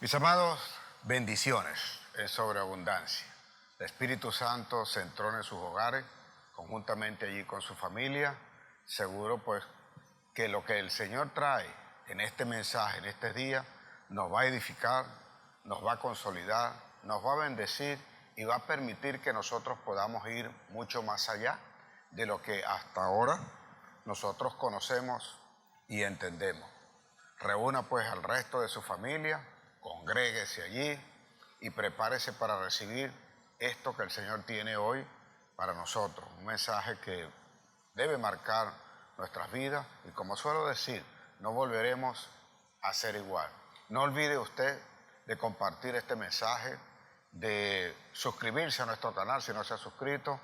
Mis amados, bendiciones en sobreabundancia. El Espíritu Santo se entrona en sus hogares, conjuntamente allí con su familia. Seguro pues que lo que el Señor trae en este mensaje, en este día, nos va a edificar, nos va a consolidar, nos va a bendecir y va a permitir que nosotros podamos ir mucho más allá de lo que hasta ahora nosotros conocemos y entendemos. Reúna pues al resto de su familia, congréguese allí y prepárese para recibir esto que el Señor tiene hoy para nosotros. Un mensaje que debe marcar nuestras vidas y, como suelo decir, no volveremos a ser igual. No olvide usted de compartir este mensaje, de suscribirse a nuestro canal si no se ha suscrito,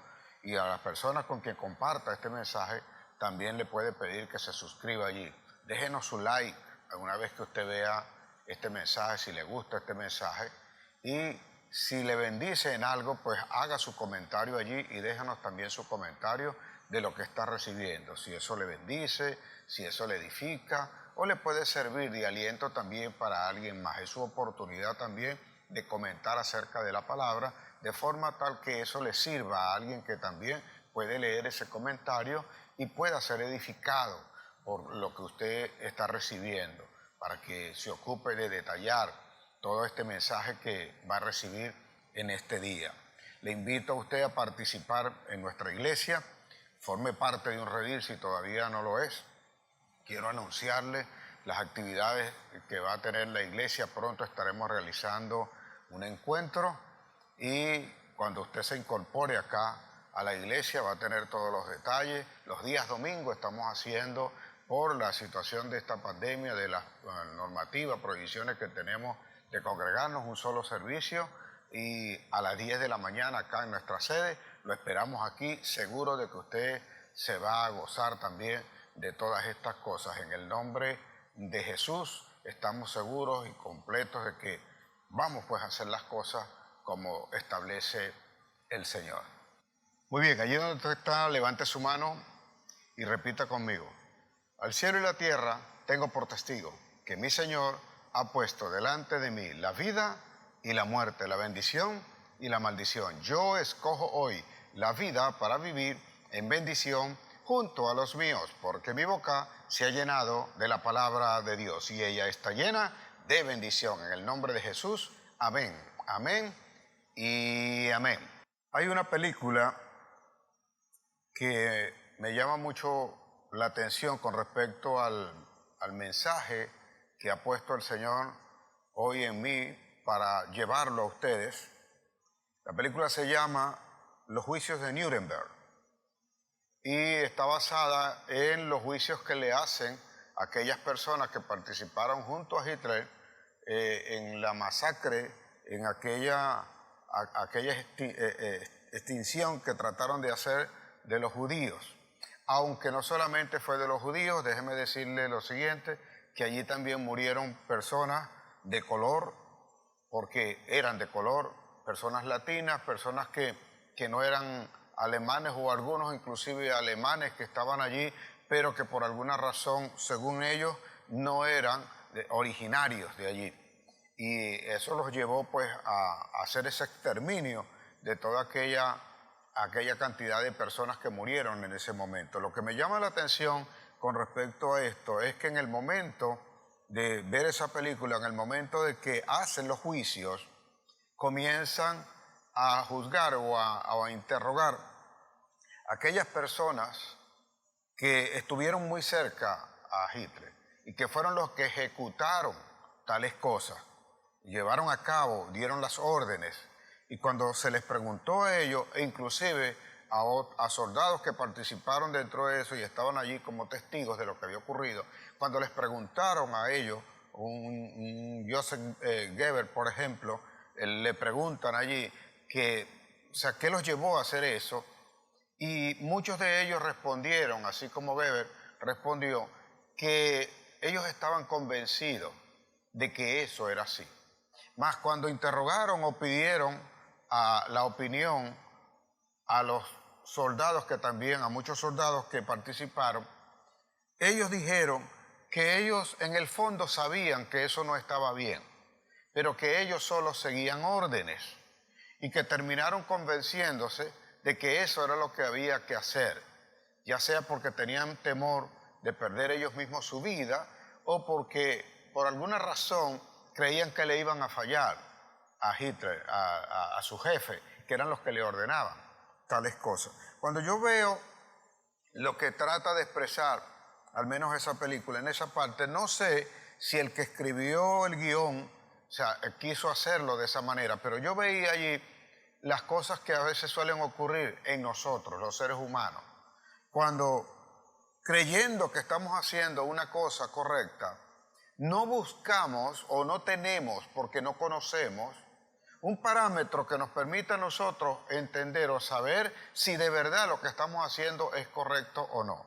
y a las personas con quien comparta este mensaje también le puede pedir que se suscriba allí. Déjenos su like alguna vez que usted vea este mensaje, si le gusta este mensaje, y si le bendice en algo, pues haga su comentario allí y déjanos también su comentario de lo que está recibiendo, si eso le bendice, si eso le edifica o le puede servir de aliento también para alguien más. Es su oportunidad también de comentar acerca de la palabra, de forma tal que eso le sirva a alguien que también puede leer ese comentario y pueda ser edificado por lo que usted está recibiendo, para que se ocupe de detallar todo este mensaje que va a recibir en este día. Le invito a usted a participar en nuestra iglesia, forme parte de un redil si todavía no lo es. Quiero anunciarle las actividades que va a tener la iglesia. Pronto estaremos realizando un encuentro y cuando usted se incorpore acá a la iglesia va a tener todos los detalles. Los días domingos estamos haciendo, por la situación de esta pandemia, de las normativas, prohibiciones que tenemos de congregarnos, un solo servicio, y a las 10 de la mañana acá en nuestra sede. Lo esperamos aquí, seguro de que usted se va a gozar también de todas estas cosas. En el nombre de Jesús estamos seguros y completos de que vamos pues a hacer las cosas como establece el Señor. Muy bien, allí donde usted está, levante su mano y repita conmigo. Al cielo y la tierra tengo por testigo que mi Señor ha puesto delante de mí la vida y la muerte, la bendición y la maldición. Yo escojo hoy la vida para vivir en bendición junto a los míos, porque mi boca se ha llenado de la palabra de Dios y ella está llena de bendición. En el nombre de Jesús, amén, amén y amén. Hay una película que me llama mucho la atención con respecto al mensaje que ha puesto el Señor hoy en mí para llevarlo a ustedes. La película se llama Los juicios de Nuremberg y está basada en los juicios que le hacen a aquellas personas que participaron junto a Hitler en la masacre, en aquella extinción que trataron de hacer de los judíos. Aunque no solamente fue de los judíos, déjeme decirle lo siguiente, que allí también murieron personas de color, porque eran de color, personas latinas, personas que no eran alemanes o algunos inclusive alemanes que estaban allí, pero que por alguna razón, según ellos, no eran originarios de allí. Y eso los llevó pues a hacer ese exterminio de toda aquella cantidad de personas que murieron en ese momento. Lo que me llama la atención con respecto a esto es que en el momento de ver esa película, en el momento de que hacen los juicios, comienzan a juzgar o a interrogar a aquellas personas que estuvieron muy cerca a Hitler y que fueron los que ejecutaron tales cosas, llevaron a cabo, dieron las órdenes. Y cuando se les preguntó a ellos, e inclusive a soldados que participaron dentro de eso y estaban allí como testigos de lo que había ocurrido, cuando les preguntaron a ellos, un Joseph Goebbels, por ejemplo, le preguntan allí ¿qué los llevó a hacer eso? Y muchos de ellos respondieron, así como Goebbels respondió, que ellos estaban convencidos de que eso era así. Mas cuando interrogaron o pidieron la opinión a los soldados a muchos soldados que participaron, ellos dijeron que ellos en el fondo sabían que eso no estaba bien, pero que ellos solo seguían órdenes y que terminaron convenciéndose de que eso era lo que había que hacer, ya sea porque tenían temor de perder ellos mismos su vida o porque por alguna razón creían que le iban a fallar a Hitler, a su jefe, que eran los que le ordenaban tales cosas. Cuando yo veo lo que trata de expresar, al menos esa película, en esa parte, no sé si el que escribió el guión, o sea, quiso hacerlo de esa manera, pero yo veía allí las cosas que a veces suelen ocurrir en nosotros, los seres humanos, cuando creyendo que estamos haciendo una cosa correcta, no buscamos o no tenemos, porque no conocemos, un parámetro que nos permita a nosotros entender o saber si de verdad lo que estamos haciendo es correcto o no.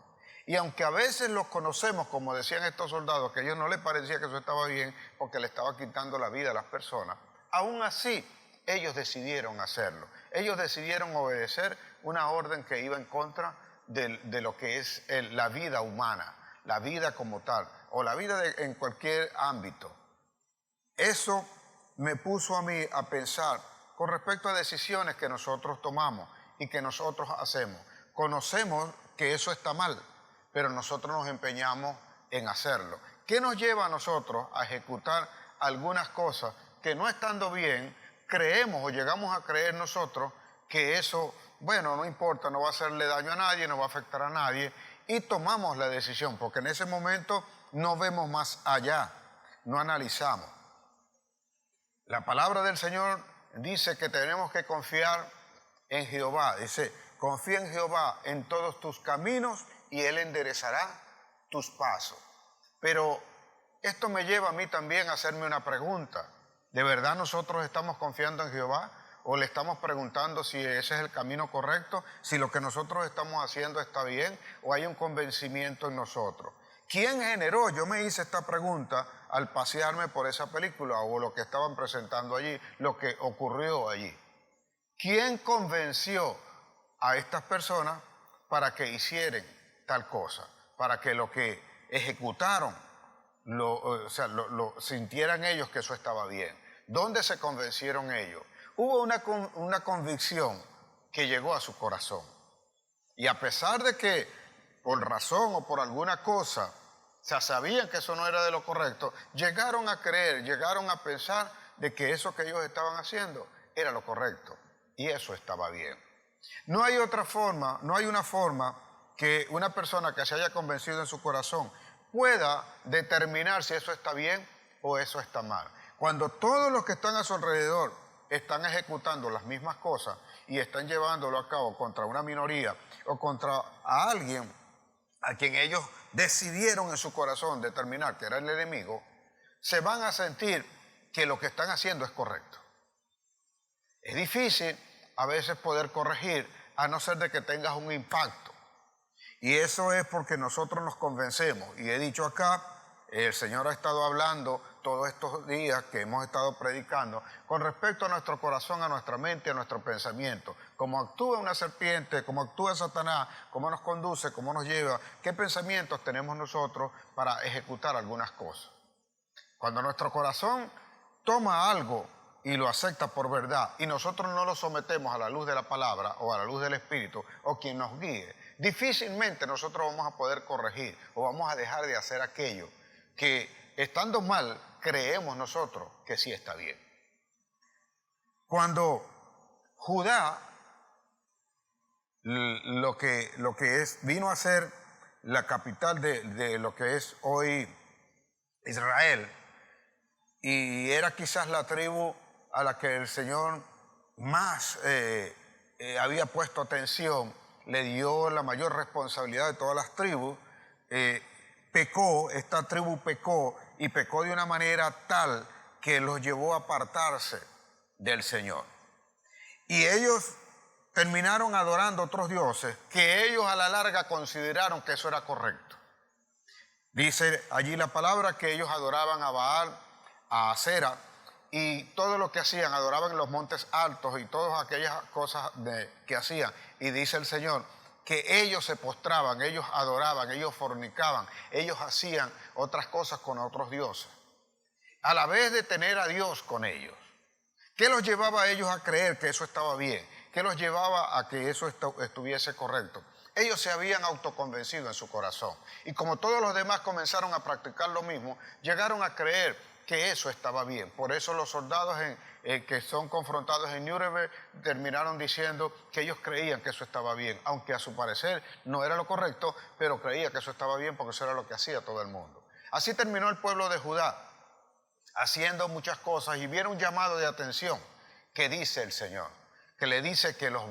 Y aunque a veces los conocemos, como decían estos soldados, que a ellos no les parecía que eso estaba bien porque le estaba quitando la vida a las personas, aún así ellos decidieron hacerlo. Ellos decidieron obedecer una orden que iba en contra de lo que es la vida humana, la vida como tal, o la vida en cualquier ámbito. Eso me puso a mí a pensar con respecto a decisiones que nosotros tomamos y que nosotros hacemos. Conocemos que eso está mal, pero nosotros nos empeñamos en hacerlo. ¿Qué nos lleva a nosotros a ejecutar algunas cosas que no estando bien, creemos o llegamos a creer nosotros que eso, bueno, no importa, no va a hacerle daño a nadie, no va a afectar a nadie, y tomamos la decisión, porque en ese momento no vemos más allá, no analizamos. La palabra del Señor dice que tenemos que confiar en Jehová. Dice, confía en Jehová en todos tus caminos y Él enderezará tus pasos. Pero esto me lleva a mí también a hacerme una pregunta. ¿De verdad nosotros estamos confiando en Jehová? ¿O le estamos preguntando si ese es el camino correcto? ¿Si lo que nosotros estamos haciendo está bien? ¿O hay un convencimiento en nosotros? ¿Quién generó? Yo me hice esta pregunta al pasearme por esa película o lo que estaban presentando allí, lo que ocurrió allí. ¿Quién convenció a estas personas para que hicieran tal cosa? Para que lo que ejecutaron, lo sintieran ellos que eso estaba bien. ¿Dónde se convencieron ellos? Hubo una convicción que llegó a su corazón. Y a pesar de que por razón o por alguna cosa, o sabían que eso no era de lo correcto, llegaron a creer, llegaron a pensar de que eso que ellos estaban haciendo era lo correcto. Y eso estaba bien. No hay otra forma, no hay una forma que una persona que se haya convencido en su corazón pueda determinar si eso está bien o eso está mal. Cuando todos los que están a su alrededor están ejecutando las mismas cosas y están llevándolo a cabo contra una minoría o contra a alguien a quien ellos decidieron en su corazón determinar que era el enemigo, se van a sentir que lo que están haciendo es correcto. Es difícil a veces poder corregir a no ser de que tengas un impacto. Y eso es porque nosotros nos convencemos. Y he dicho acá, el Señor ha estado hablando todos estos días que hemos estado predicando con respecto a nuestro corazón, a nuestra mente, a nuestro pensamiento. Cómo actúa una serpiente, cómo actúa Satanás, cómo nos conduce, cómo nos lleva, qué pensamientos tenemos nosotros para ejecutar algunas cosas. Cuando nuestro corazón toma algo y lo acepta por verdad y nosotros no lo sometemos a la luz de la palabra o a la luz del Espíritu o quien nos guíe, difícilmente nosotros vamos a poder corregir o vamos a dejar de hacer aquello que estando mal creemos nosotros que sí está bien. Cuando Judá vino a ser la capital de lo que es hoy Israel, y era quizás la tribu a la que el Señor más había puesto atención, le dio la mayor responsabilidad de todas las tribus, esta tribu pecó y pecó de una manera tal que los llevó a apartarse del Señor. Y ellos terminaron adorando otros dioses que ellos a la larga consideraron que eso era correcto. Dice allí la palabra que ellos adoraban a Baal, a Acera, y todo lo que hacían, adoraban en los montes altos y todas aquellas cosas que hacían. Y dice el Señor que ellos se postraban, ellos adoraban, ellos fornicaban, ellos hacían otras cosas con otros dioses. a la vez de tener a Dios con ellos. ¿Qué los llevaba a ellos a creer que eso estaba bien? ¿Qué los llevaba a que eso estuviese correcto? Ellos se habían autoconvencido en su corazón. Y como todos los demás comenzaron a practicar lo mismo, llegaron a creer que eso estaba bien. Por eso los soldados que son confrontados en Nuremberg terminaron diciendo que ellos creían que eso estaba bien, aunque a su parecer no era lo correcto, pero creía que eso estaba bien porque eso era lo que hacía todo el mundo. Así terminó el pueblo de Judá, haciendo muchas cosas, y viene un llamado de atención que dice el Señor, que le dice que lo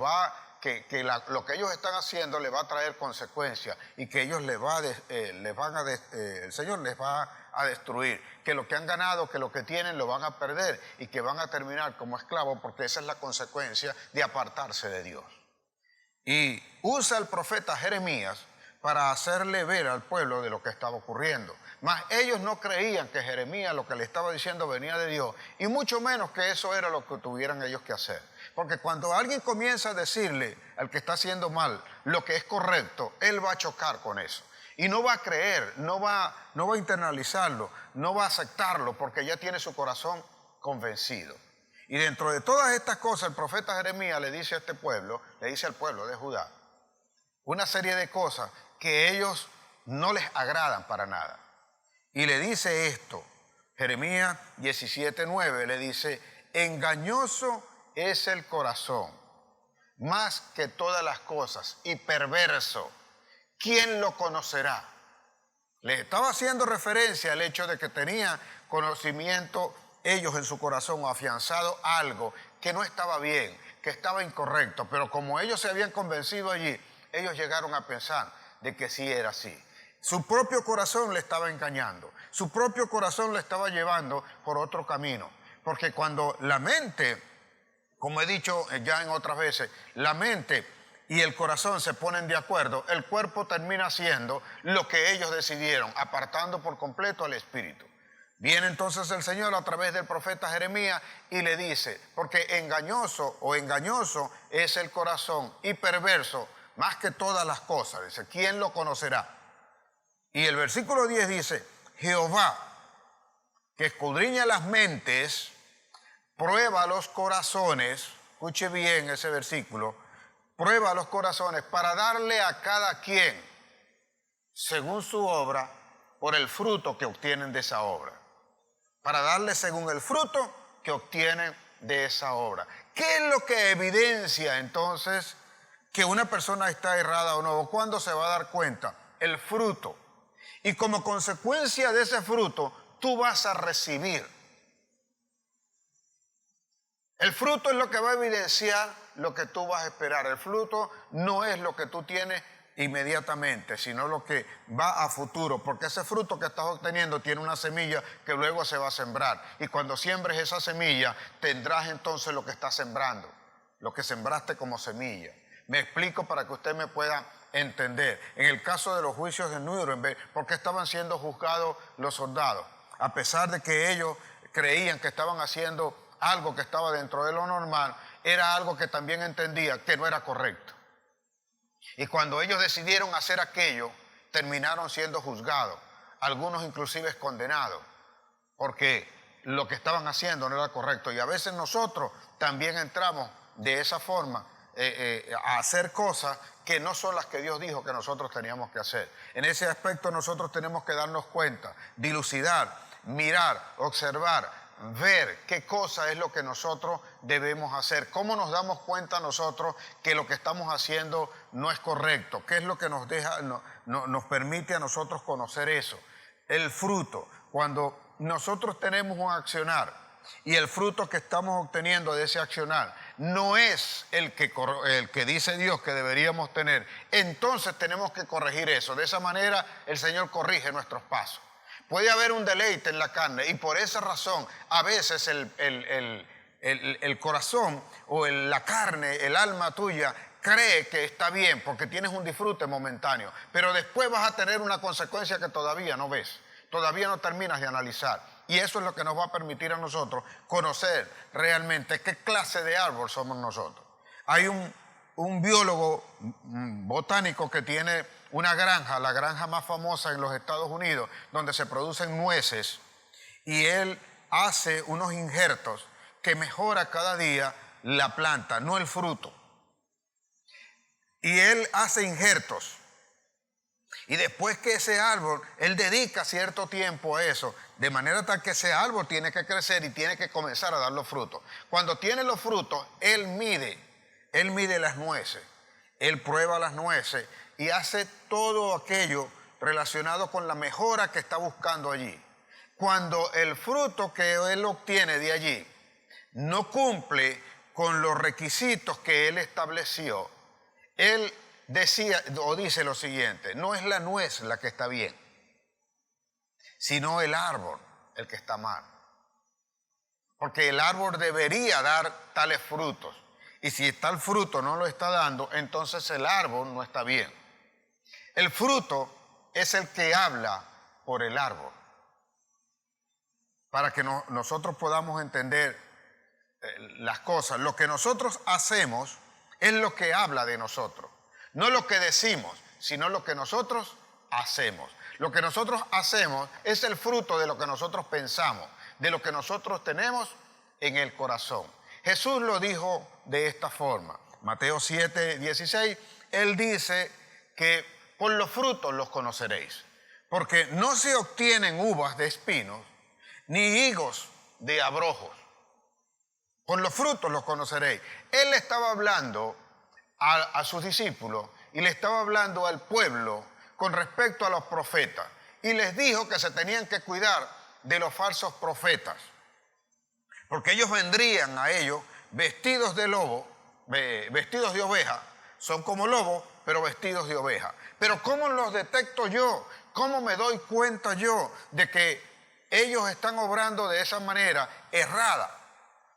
que ellos están haciendo le va a traer consecuencias y que ellos el Señor les va a destruir, que lo que han ganado, que lo que tienen lo van a perder y que van a terminar como esclavos, porque esa es la consecuencia de apartarse de Dios. Y usa el profeta Jeremías para hacerle ver al pueblo de lo que estaba ocurriendo. Mas ellos no creían que Jeremías lo que le estaba diciendo venía de Dios, y mucho menos que eso era lo que tuvieran ellos que hacer. Porque cuando alguien comienza a decirle al que está haciendo mal lo que es correcto, él va a chocar con eso. Y no va a creer, no va a internalizarlo, no va a aceptarlo, porque ya tiene su corazón convencido. Y dentro de todas estas cosas, el profeta Jeremías le dice a este pueblo, le dice al pueblo de Judá, una serie de cosas que ellos no les agradan para nada. Y le dice esto, Jeremías 17:9, le dice, engañoso es el corazón, más que todas las cosas, y perverso, ¿quién lo conocerá? Le estaba haciendo referencia al hecho de que tenía conocimiento ellos en su corazón, o afianzado algo que no estaba bien, que estaba incorrecto, pero como ellos se habían convencido allí, ellos llegaron a pensar de que sí era así. Su propio corazón le estaba engañando, su propio corazón le estaba llevando por otro camino, porque cuando la mente, como he dicho ya en otras veces, la mente y el corazón se ponen de acuerdo, el cuerpo termina haciendo lo que ellos decidieron, apartando por completo al espíritu. Viene entonces el Señor a través del profeta Jeremías y le dice, porque engañoso es el corazón y perverso más que todas las cosas. Dice, ¿quién lo conocerá? Y el versículo 10 dice, Jehová, que escudriña las mentes, prueba los corazones, escuche bien ese versículo, prueba los corazones para darle a cada quien, según su obra, por el fruto que obtienen de esa obra. Para darle según el fruto que obtienen de esa obra. ¿Qué es lo que evidencia entonces que una persona está errada o no? ¿Cuándo se va a dar cuenta? El fruto. Y como consecuencia de ese fruto, tú vas a recibir. El fruto es lo que va a evidenciar lo que tú vas a esperar. El fruto no es lo que tú tienes inmediatamente, sino lo que va a futuro, porque ese fruto que estás obteniendo tiene una semilla que luego se va a sembrar, y cuando siembres esa semilla tendrás entonces lo que estás sembrando, lo que sembraste como semilla. Me explico para que usted me pueda entender. En el caso de los juicios de Nuremberg, ¿por qué estaban siendo juzgados los soldados? A pesar de que ellos creían que estaban haciendo algo que estaba dentro de lo normal, era algo que también entendía que no era correcto. Y cuando ellos decidieron hacer aquello, terminaron siendo juzgados, algunos inclusive condenados, porque lo que estaban haciendo no era correcto. Y a veces nosotros también entramos de esa forma a hacer cosas que no son las que Dios dijo que nosotros teníamos que hacer. En ese aspecto nosotros tenemos que darnos cuenta, dilucidar, mirar, observar, ver qué cosa es lo que nosotros debemos hacer, cómo nos damos cuenta nosotros que lo que estamos haciendo no es correcto, qué es lo que nos permite a nosotros conocer eso. El fruto, cuando nosotros tenemos un accionar y el fruto que estamos obteniendo de ese accionar no es el que dice Dios que deberíamos tener, entonces tenemos que corregir eso. De esa manera el Señor corrige nuestros pasos. Puede haber un deleite en la carne, y por esa razón a veces el corazón o la carne, el alma tuya, cree que está bien porque tienes un disfrute momentáneo, pero después vas a tener una consecuencia que todavía no ves, todavía no terminas de analizar. Y eso es lo que nos va a permitir a nosotros conocer realmente qué clase de árbol somos nosotros. Hay un biólogo botánico que tiene una granja, la granja más famosa en los Estados Unidos, donde se producen nueces, y él hace unos injertos que mejora cada día la planta, no el fruto. Y Él hace injertos. Y después que ese árbol, Él dedica cierto tiempo a eso, de manera tal que ese árbol tiene que crecer y tiene que comenzar a dar los frutos. Cuando tiene los frutos, Él mide las nueces, Él prueba las nueces y hace todo aquello relacionado con la mejora que está buscando allí. Cuando el fruto que Él obtiene de allí no cumple con los requisitos que Él estableció, Él decía o dice lo siguiente: no es la nuez la que está bien, sino el árbol el que está mal. Porque el árbol debería dar tales frutos. Y si tal fruto no lo está dando, entonces el árbol no está bien. El fruto es el que habla por el árbol. Para que nosotros podamos entender las cosas, lo que nosotros hacemos es lo que habla de nosotros. No lo que decimos, sino lo que nosotros hacemos. Lo que nosotros hacemos es el fruto de lo que nosotros pensamos, de lo que nosotros tenemos en el corazón. Jesús lo dijo de esta forma. Mateo 7:16, Él dice que por los frutos los conoceréis. Porque no se obtienen uvas de espinos, ni higos de abrojos. Por los frutos los conoceréis. Él estaba hablando a sus discípulos y le estaba hablando al pueblo con respecto a los profetas. Y les dijo que se tenían que cuidar de los falsos profetas. Porque ellos vendrían a ellos vestidos de lobo, vestidos de oveja. Son como lobos, pero vestidos de oveja. Pero ¿cómo los detecto yo? ¿Cómo me doy cuenta yo de que ellos están obrando de esa manera errada?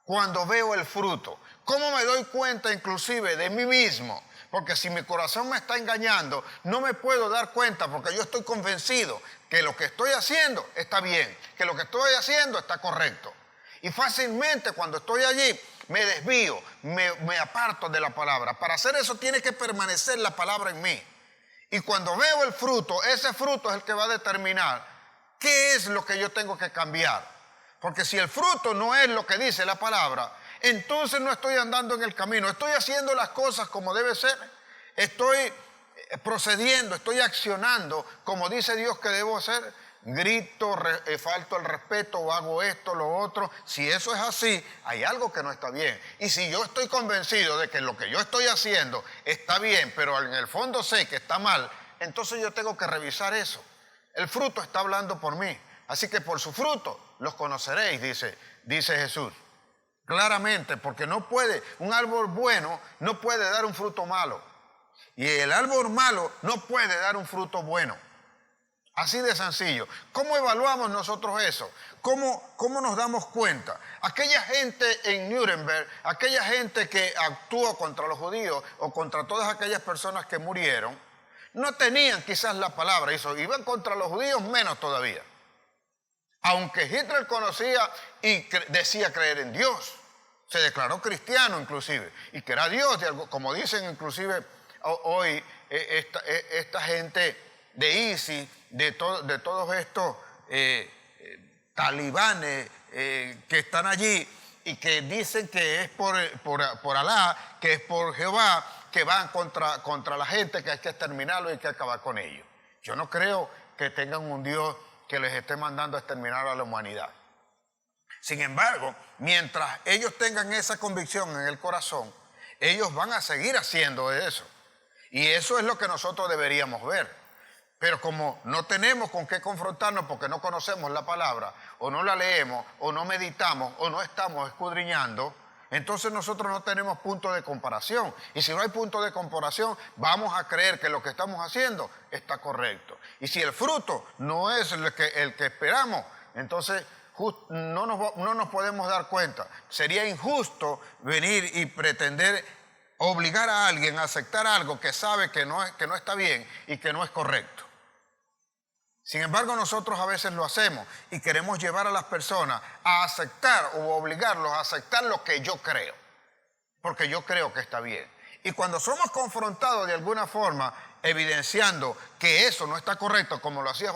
Cuando veo el fruto. ¿Cómo me doy cuenta inclusive de mí mismo? Porque si mi corazón me está engañando, no me puedo dar cuenta porque yo estoy convencido que lo que estoy haciendo está bien, que lo que estoy haciendo está correcto. Y fácilmente cuando estoy allí me desvío, me aparto de la palabra. Para hacer eso tiene que permanecer la palabra en mí. Y cuando veo el fruto, ese fruto es el que va a determinar qué es lo que yo tengo que cambiar. Porque si el fruto no es lo que dice la palabra, entonces no estoy andando en el camino. Estoy haciendo las cosas como debe ser. Estoy procediendo, estoy accionando como dice Dios que debo hacer. Grito, falto el respeto o hago esto, lo otro. Si eso es así, hay algo que no está bien. Y si yo estoy convencido de que lo que yo estoy haciendo está bien, pero en el fondo sé que está mal, entonces yo tengo que revisar eso. El fruto está hablando por mí. Así que por su fruto los conoceréis, dice Jesús. Claramente, porque no puede, un árbol bueno no puede dar un fruto malo. Y el árbol malo no puede dar un fruto bueno. Así de sencillo. ¿Cómo evaluamos nosotros eso? ¿Cómo nos damos cuenta? Aquella gente en Nuremberg, aquella gente que actuó contra los judíos o contra todas aquellas personas que murieron, no tenían quizás la palabra, iban contra los judíos menos todavía. Aunque Hitler conocía y decía creer en Dios, se declaró cristiano inclusive, y que era Dios, como dicen inclusive hoy esta gente de ISIS, de todos estos talibanes que están allí y que dicen que es por Alá, que es por Jehová, que van contra la gente, que hay que exterminarlo y hay que acabar con ellos. Yo no creo que tengan un Dios que les esté mandando a exterminar a la humanidad. Sin embargo, mientras ellos tengan esa convicción en el corazón, ellos van a seguir haciendo eso. Y eso es lo que nosotros deberíamos ver. Pero como no tenemos con qué confrontarnos porque no conocemos la palabra, o no la leemos, o no meditamos, o no estamos escudriñando, entonces nosotros no tenemos punto de comparación. Y si no hay punto de comparación, vamos a creer que lo que estamos haciendo está correcto. Y si el fruto no es el que esperamos, entonces no nos podemos dar cuenta. Sería injusto venir y pretender obligar a alguien a aceptar algo que sabe que no está bien y que no es correcto. Sin embargo, nosotros a veces lo hacemos y queremos llevar a las personas a aceptar o obligarlos a aceptar lo que yo creo, porque yo creo que está bien. Y cuando somos confrontados de alguna forma, evidenciando que eso no está correcto, como lo hacía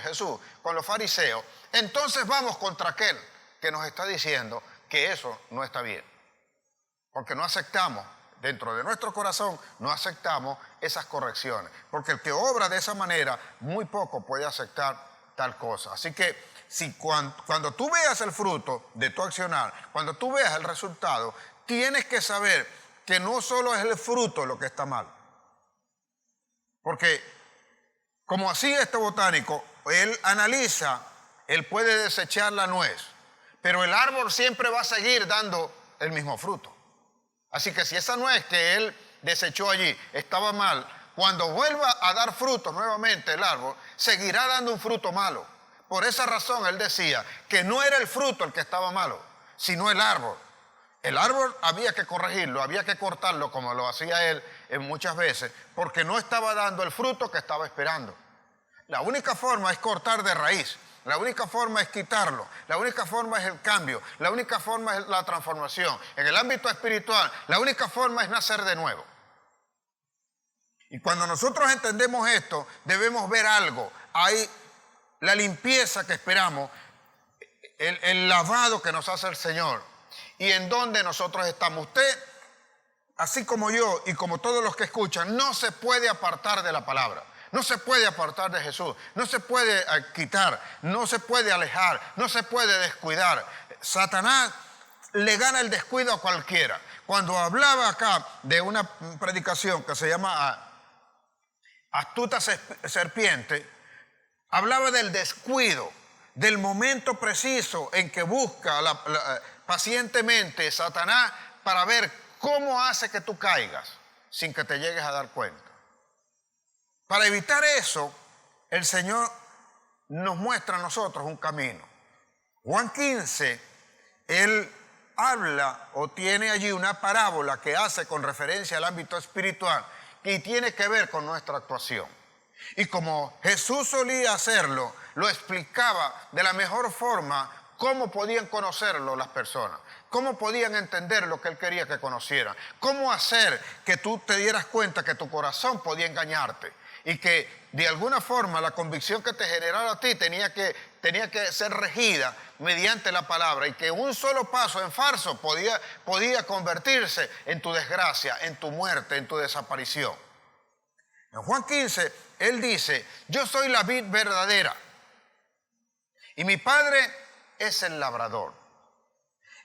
Jesús con los fariseos, entonces vamos contra aquel que nos está diciendo que eso no está bien. Porque no aceptamos, dentro de nuestro corazón, no aceptamos esas correcciones. Porque el que obra de esa manera, muy poco puede aceptar tal cosa. Así que si cuando tú veas el fruto de tu accionar, cuando tú veas el resultado, tienes que saber que no solo es el fruto lo que está mal. Porque como así este botánico, él analiza, él puede desechar la nuez, pero el árbol siempre va a seguir dando el mismo fruto. Así que si esa nuez que él desechó allí estaba mal, cuando vuelva a dar frutos nuevamente el árbol, seguirá dando un fruto malo. Por esa razón él decía que no era el fruto el que estaba malo, sino el árbol. El árbol había que corregirlo, había que cortarlo como lo hacía él muchas veces, porque no estaba dando el fruto que estaba esperando. La única forma es cortar de raíz, la única forma es quitarlo, la única forma es el cambio, la única forma es la transformación. En el ámbito espiritual, la única forma es nacer de nuevo. Y cuando nosotros entendemos esto, debemos ver algo. Hay la limpieza que esperamos, el lavado que nos hace el Señor y en donde nosotros estamos. Usted, así como yo y como todos los que escuchan, no se puede apartar de la palabra. No se puede apartar de Jesús, no se puede quitar, no se puede alejar, no se puede descuidar. Satanás le gana el descuido a cualquiera. Cuando hablaba acá de una predicación que se llama Astuta Serpiente, hablaba del descuido, del momento preciso en que busca pacientemente Satanás para ver cómo hace que tú caigas sin que te llegues a dar cuenta. Para evitar eso, el Señor nos muestra a nosotros un camino. Juan 15, él habla o tiene allí una parábola que hace con referencia al ámbito espiritual y tiene que ver con nuestra actuación. Y como Jesús solía hacerlo, lo explicaba de la mejor forma cómo podían conocerlo las personas, cómo podían entender lo que él quería que conocieran, cómo hacer que tú te dieras cuenta que tu corazón podía engañarte. Y que de alguna forma la convicción que te generara a ti tenía que ser regida mediante la palabra y que un solo paso en falso podía convertirse en tu desgracia, en tu muerte, en tu desaparición. En Juan 15, él dice, yo soy la vid verdadera y mi Padre es el labrador.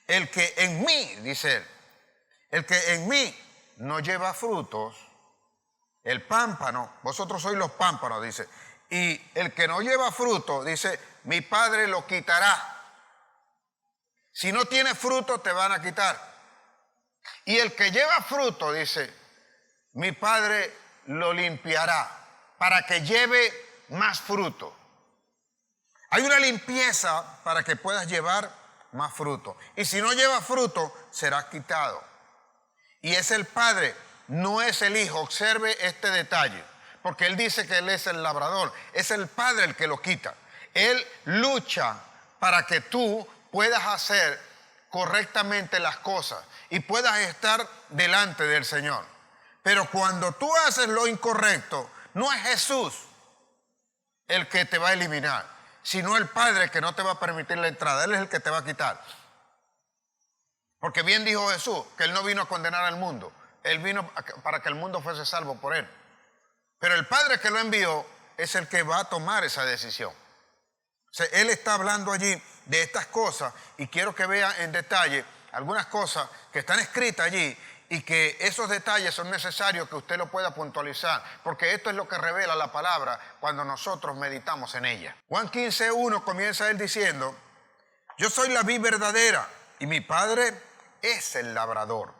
El que en mí, dice él, el que en mí no lleva frutos, el pámpano, vosotros sois los pámpanos, dice. Y el que no lleva fruto, dice, mi Padre lo quitará. Si no tiene fruto, te van a quitar. Y el que lleva fruto, dice, mi Padre lo limpiará para que lleve más fruto. Hay una limpieza para que puedas llevar más fruto. Y si no lleva fruto, será quitado. Y es el Padre, no es el Hijo. Observe este detalle, porque él dice que él es el labrador. Es el Padre el que lo quita. Él lucha para que tú puedas hacer correctamente las cosas y puedas estar delante del Señor. Pero cuando tú haces lo incorrecto, no es Jesús el que te va a eliminar, sino el Padre que no te va a permitir la entrada. Él es el que te va a quitar. Porque bien dijo Jesús que él no vino a condenar al mundo. Él vino para que el mundo fuese salvo por él. Pero el Padre que lo envió es el que va a tomar esa decisión. O sea, él está hablando allí de estas cosas y quiero que vean en detalle algunas cosas que están escritas allí y que esos detalles son necesarios que usted lo pueda puntualizar, porque esto es lo que revela la palabra cuando nosotros meditamos en ella. Juan 15:1 comienza él diciendo, yo soy la vid verdadera y mi Padre es el labrador.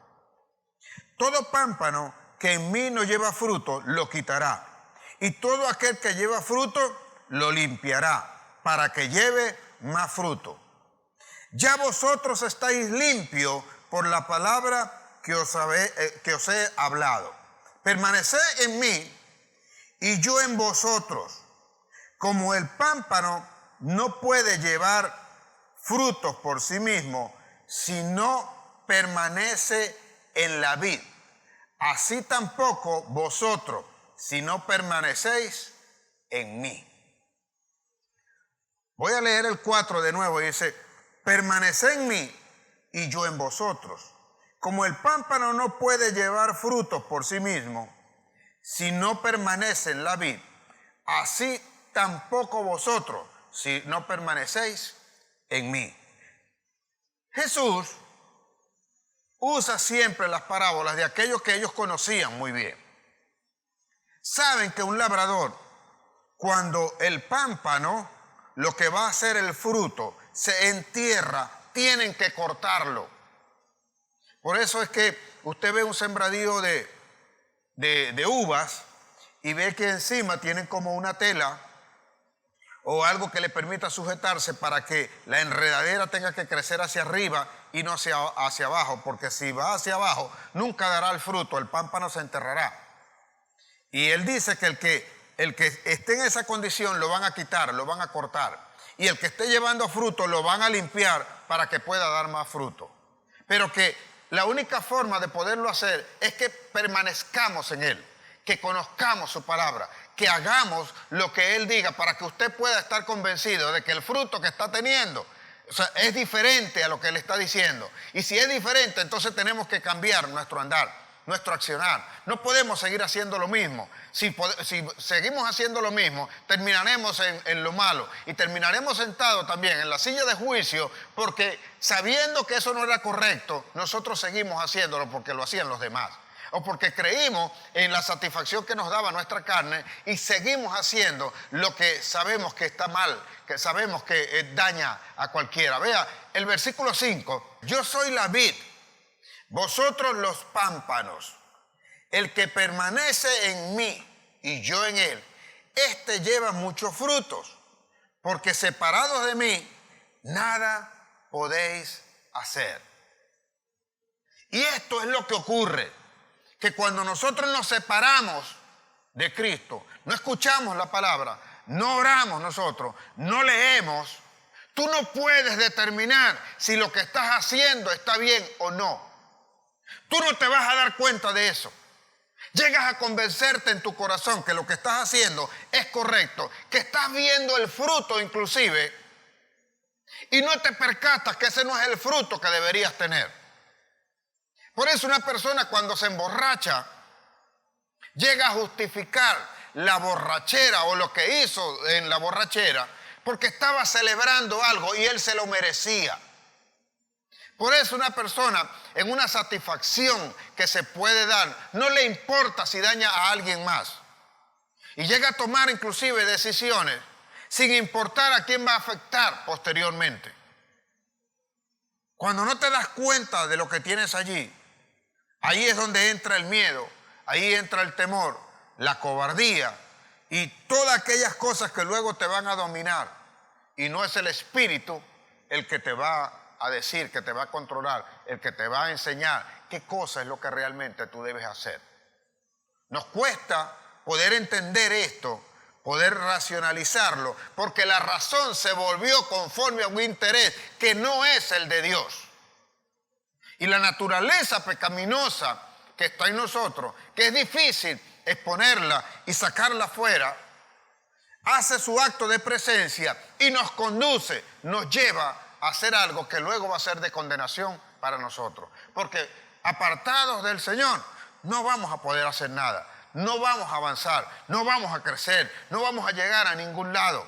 Todo pámpano que en mí no lleva fruto, lo quitará. Y todo aquel que lleva fruto, lo limpiará, para que lleve más fruto. Ya vosotros estáis limpios por la palabra que os he hablado. Permaneced en mí y yo en vosotros. Como el pámpano no puede llevar frutos por sí mismo, si no permanece en la vid, así tampoco vosotros, si no permanecéis en mí. Voy a leer el 4 de nuevo y dice, permaneced en mí y yo en vosotros. Como el pámpano no puede llevar frutos por sí mismo si no permanece en la vid, así tampoco vosotros si no permanecéis en mí. Jesús usa siempre las parábolas de aquellos que ellos conocían muy bien. Saben que un labrador, cuando el pámpano, lo que va a hacer el fruto, se entierra, tienen que cortarlo. Por eso es que usted ve un sembradío de uvas y ve que encima tienen como una tela o algo que le permita sujetarse para que la enredadera tenga que crecer hacia arriba y no hacia abajo, porque si va hacia abajo nunca dará el fruto, el pámpano se enterrará. Y él dice que el que esté en esa condición lo van a quitar, lo van a cortar, y el que esté llevando fruto lo van a limpiar para que pueda dar más fruto. Pero que la única forma de poderlo hacer es que permanezcamos en él, que conozcamos su palabra, que hagamos lo que él diga para que usted pueda estar convencido de que el fruto que está teniendo, o sea, es diferente a lo que él está diciendo. Y si es diferente, entonces tenemos que cambiar nuestro andar, nuestro accionar. No podemos seguir haciendo lo mismo. Si seguimos haciendo lo mismo, terminaremos en lo malo y terminaremos sentados también en la silla de juicio, porque sabiendo que eso no era correcto, nosotros seguimos haciéndolo porque lo hacían los demás, o porque creímos en la satisfacción que nos daba nuestra carne y seguimos haciendo lo que sabemos que está mal, que sabemos que daña a cualquiera. Vea el versículo 5, yo soy la vid, vosotros los pámpanos. El que permanece en mí y yo en él, este lleva muchos frutos, porque separados de mí, nada podéis hacer. Y esto es lo que ocurre, que cuando nosotros nos separamos de Cristo, no escuchamos la palabra, no oramos nosotros, no leemos, tú no puedes determinar si lo que estás haciendo está bien o no. Tú no te vas a dar cuenta de eso. Llegas a convencerte en tu corazón que lo que estás haciendo es correcto, que estás viendo el fruto inclusive, y no te percatas que ese no es el fruto que deberías tener. Por eso una persona cuando se emborracha llega a justificar la borrachera o lo que hizo en la borrachera porque estaba celebrando algo y él se lo merecía. Por eso una persona en una satisfacción que se puede dar, no le importa si daña a alguien más. Y llega a tomar inclusive decisiones sin importar a quién va a afectar posteriormente. Cuando no te das cuenta de lo que tienes allí, ahí es donde entra el miedo, ahí entra el temor, la cobardía y todas aquellas cosas que luego te van a dominar. Y no es el espíritu el que te va a decir, que te va a controlar, el que te va a enseñar qué cosa es lo que realmente tú debes hacer. Nos cuesta poder entender esto, poder racionalizarlo, porque la razón se volvió conforme a un interés que no es el de Dios. Y la naturaleza pecaminosa que está en nosotros, que es difícil exponerla y sacarla fuera, hace su acto de presencia y nos conduce, nos lleva a hacer algo que luego va a ser de condenación para nosotros. Porque apartados del Señor no vamos a poder hacer nada, no vamos a avanzar, no vamos a crecer, no vamos a llegar a ningún lado.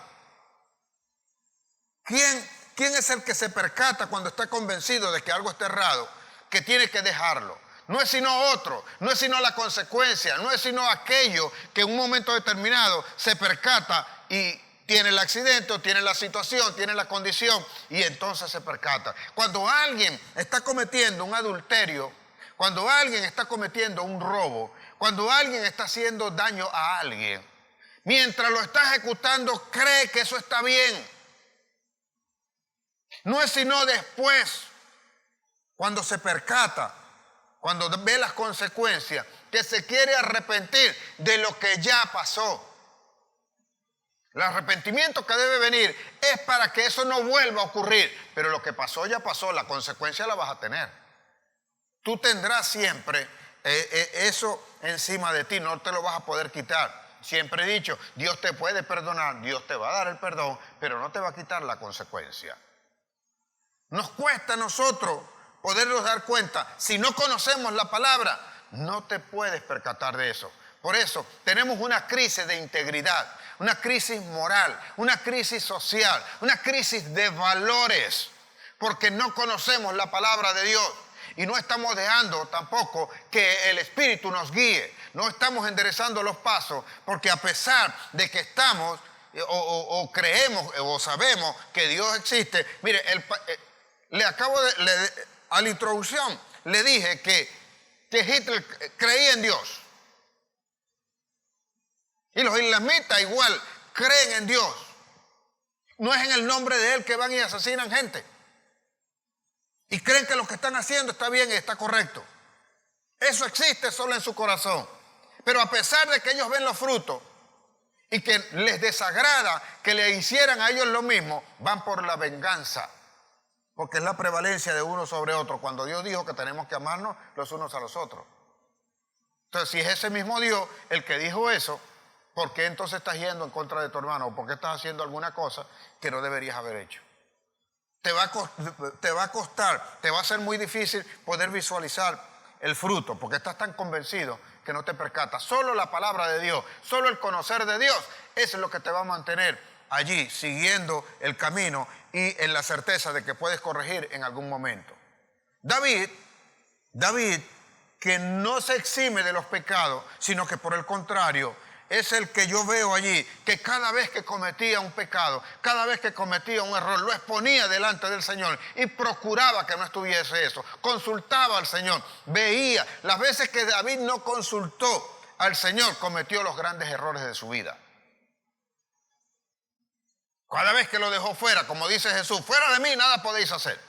¿Quién es el que se percata cuando está convencido de que algo está errado, que tiene que dejarlo? No es sino otro, no es sino la consecuencia, no es sino aquello que en un momento determinado se percata y tiene el accidente, o tiene la situación, tiene la condición y entonces se percata. Cuando alguien está cometiendo un adulterio, cuando alguien está cometiendo un robo, cuando alguien está haciendo daño a alguien, mientras lo está ejecutando cree que eso está bien. No es sino después, cuando se percata, cuando ve las consecuencias, que se quiere arrepentir de lo que ya pasó. El arrepentimiento que debe venir es para que eso no vuelva a ocurrir. Pero lo que pasó ya pasó, la consecuencia la vas a tener. Tú tendrás siempre eso encima de ti, no te lo vas a poder quitar. Siempre he dicho, Dios te puede perdonar, Dios te va a dar el perdón, pero no te va a quitar la consecuencia. Nos cuesta a nosotros podernos dar cuenta. Si no conocemos la palabra, no te puedes percatar de eso. Por eso tenemos una crisis de integridad, una crisis moral, una crisis social, una crisis de valores, porque no conocemos la palabra de Dios y no estamos dejando tampoco que el Espíritu nos guíe. No estamos enderezando los pasos, porque a pesar de que estamos o creemos o sabemos que Dios existe, mire, a la introducción le dije que Hitler creía en Dios. Y los islamitas igual creen en Dios. No es en el nombre de Él que van y asesinan gente. Y creen que lo que están haciendo está bien y está correcto. Eso existe solo en su corazón. Pero a pesar de que ellos ven los frutos y que les desagrada que le hicieran a ellos lo mismo, van por la venganza. Porque es la prevalencia de uno sobre otro, cuando Dios dijo que tenemos que amarnos los unos a los otros. Entonces, si es ese mismo Dios el que dijo eso, ¿por qué entonces estás yendo en contra de tu hermano? ¿O por qué estás haciendo alguna cosa que no deberías haber hecho? Te va a costar, te va a ser muy difícil poder visualizar el fruto, porque estás tan convencido que no te percatas. Solo la palabra de Dios, solo el conocer de Dios, eso es lo que te va a mantener allí, siguiendo el camino y en la certeza de que puedes corregir en algún momento. David, que no se exime de los pecados, sino que por el contrario, es el que yo veo allí, que cada vez que cometía un pecado, cada vez que cometía un error, lo exponía delante del Señor y procuraba que no estuviese eso. Consultaba al Señor, veía. Las veces que David no consultó al Señor, cometió los grandes errores de su vida. Cada vez que lo dejó fuera, como dice Jesús, fuera de mí nada podéis hacer.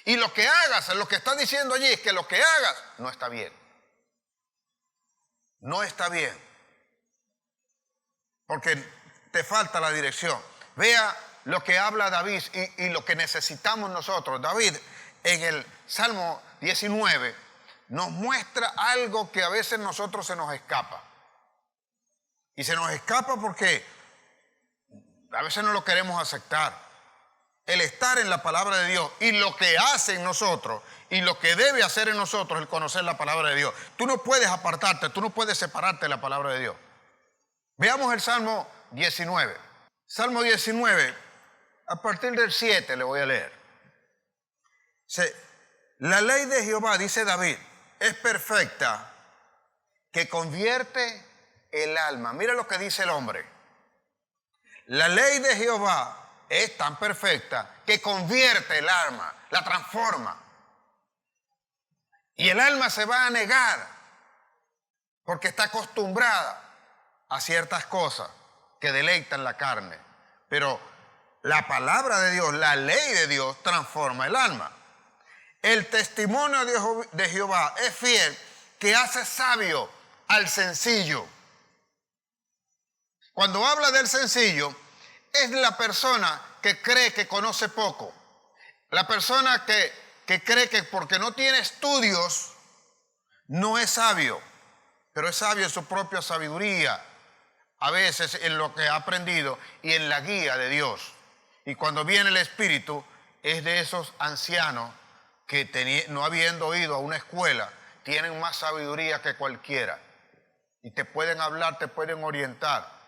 Y lo que hagas, lo que está diciendo allí es que lo que hagas no está bien. No está bien. Porque te falta la dirección. Vea lo que habla David y lo que necesitamos nosotros. David, en el Salmo 19, nos muestra algo que a veces nosotros se nos escapa. Y se nos escapa porque a veces no lo queremos aceptar. El estar en la palabra de Dios y lo que hace en nosotros y lo que debe hacer en nosotros el conocer la palabra de Dios. Tú no puedes apartarte, tú no puedes separarte de la palabra de Dios. Veamos el Salmo 19. Salmo 19, a partir del 7 le voy a leer. La ley de Jehová, dice David, es perfecta, que convierte el alma. Mira lo que dice el hombre. La ley de Jehová es tan perfecta que convierte el alma, la transforma. Y el alma se va a negar porque está acostumbrada a ciertas cosas que deleitan la carne. Pero la palabra de Dios, la ley de Dios, transforma el alma. El testimonio de Jehová es fiel, que hace sabio al sencillo. Cuando habla del sencillo, es la persona que cree que conoce poco. La persona que cree que porque no tiene estudios, no es sabio. Pero es sabio en su propia sabiduría, a veces en lo que ha aprendido y en la guía de Dios. Y cuando viene el Espíritu, es de esos ancianos que no habiendo ido a una escuela, tienen más sabiduría que cualquiera. Y te pueden hablar, te pueden orientar.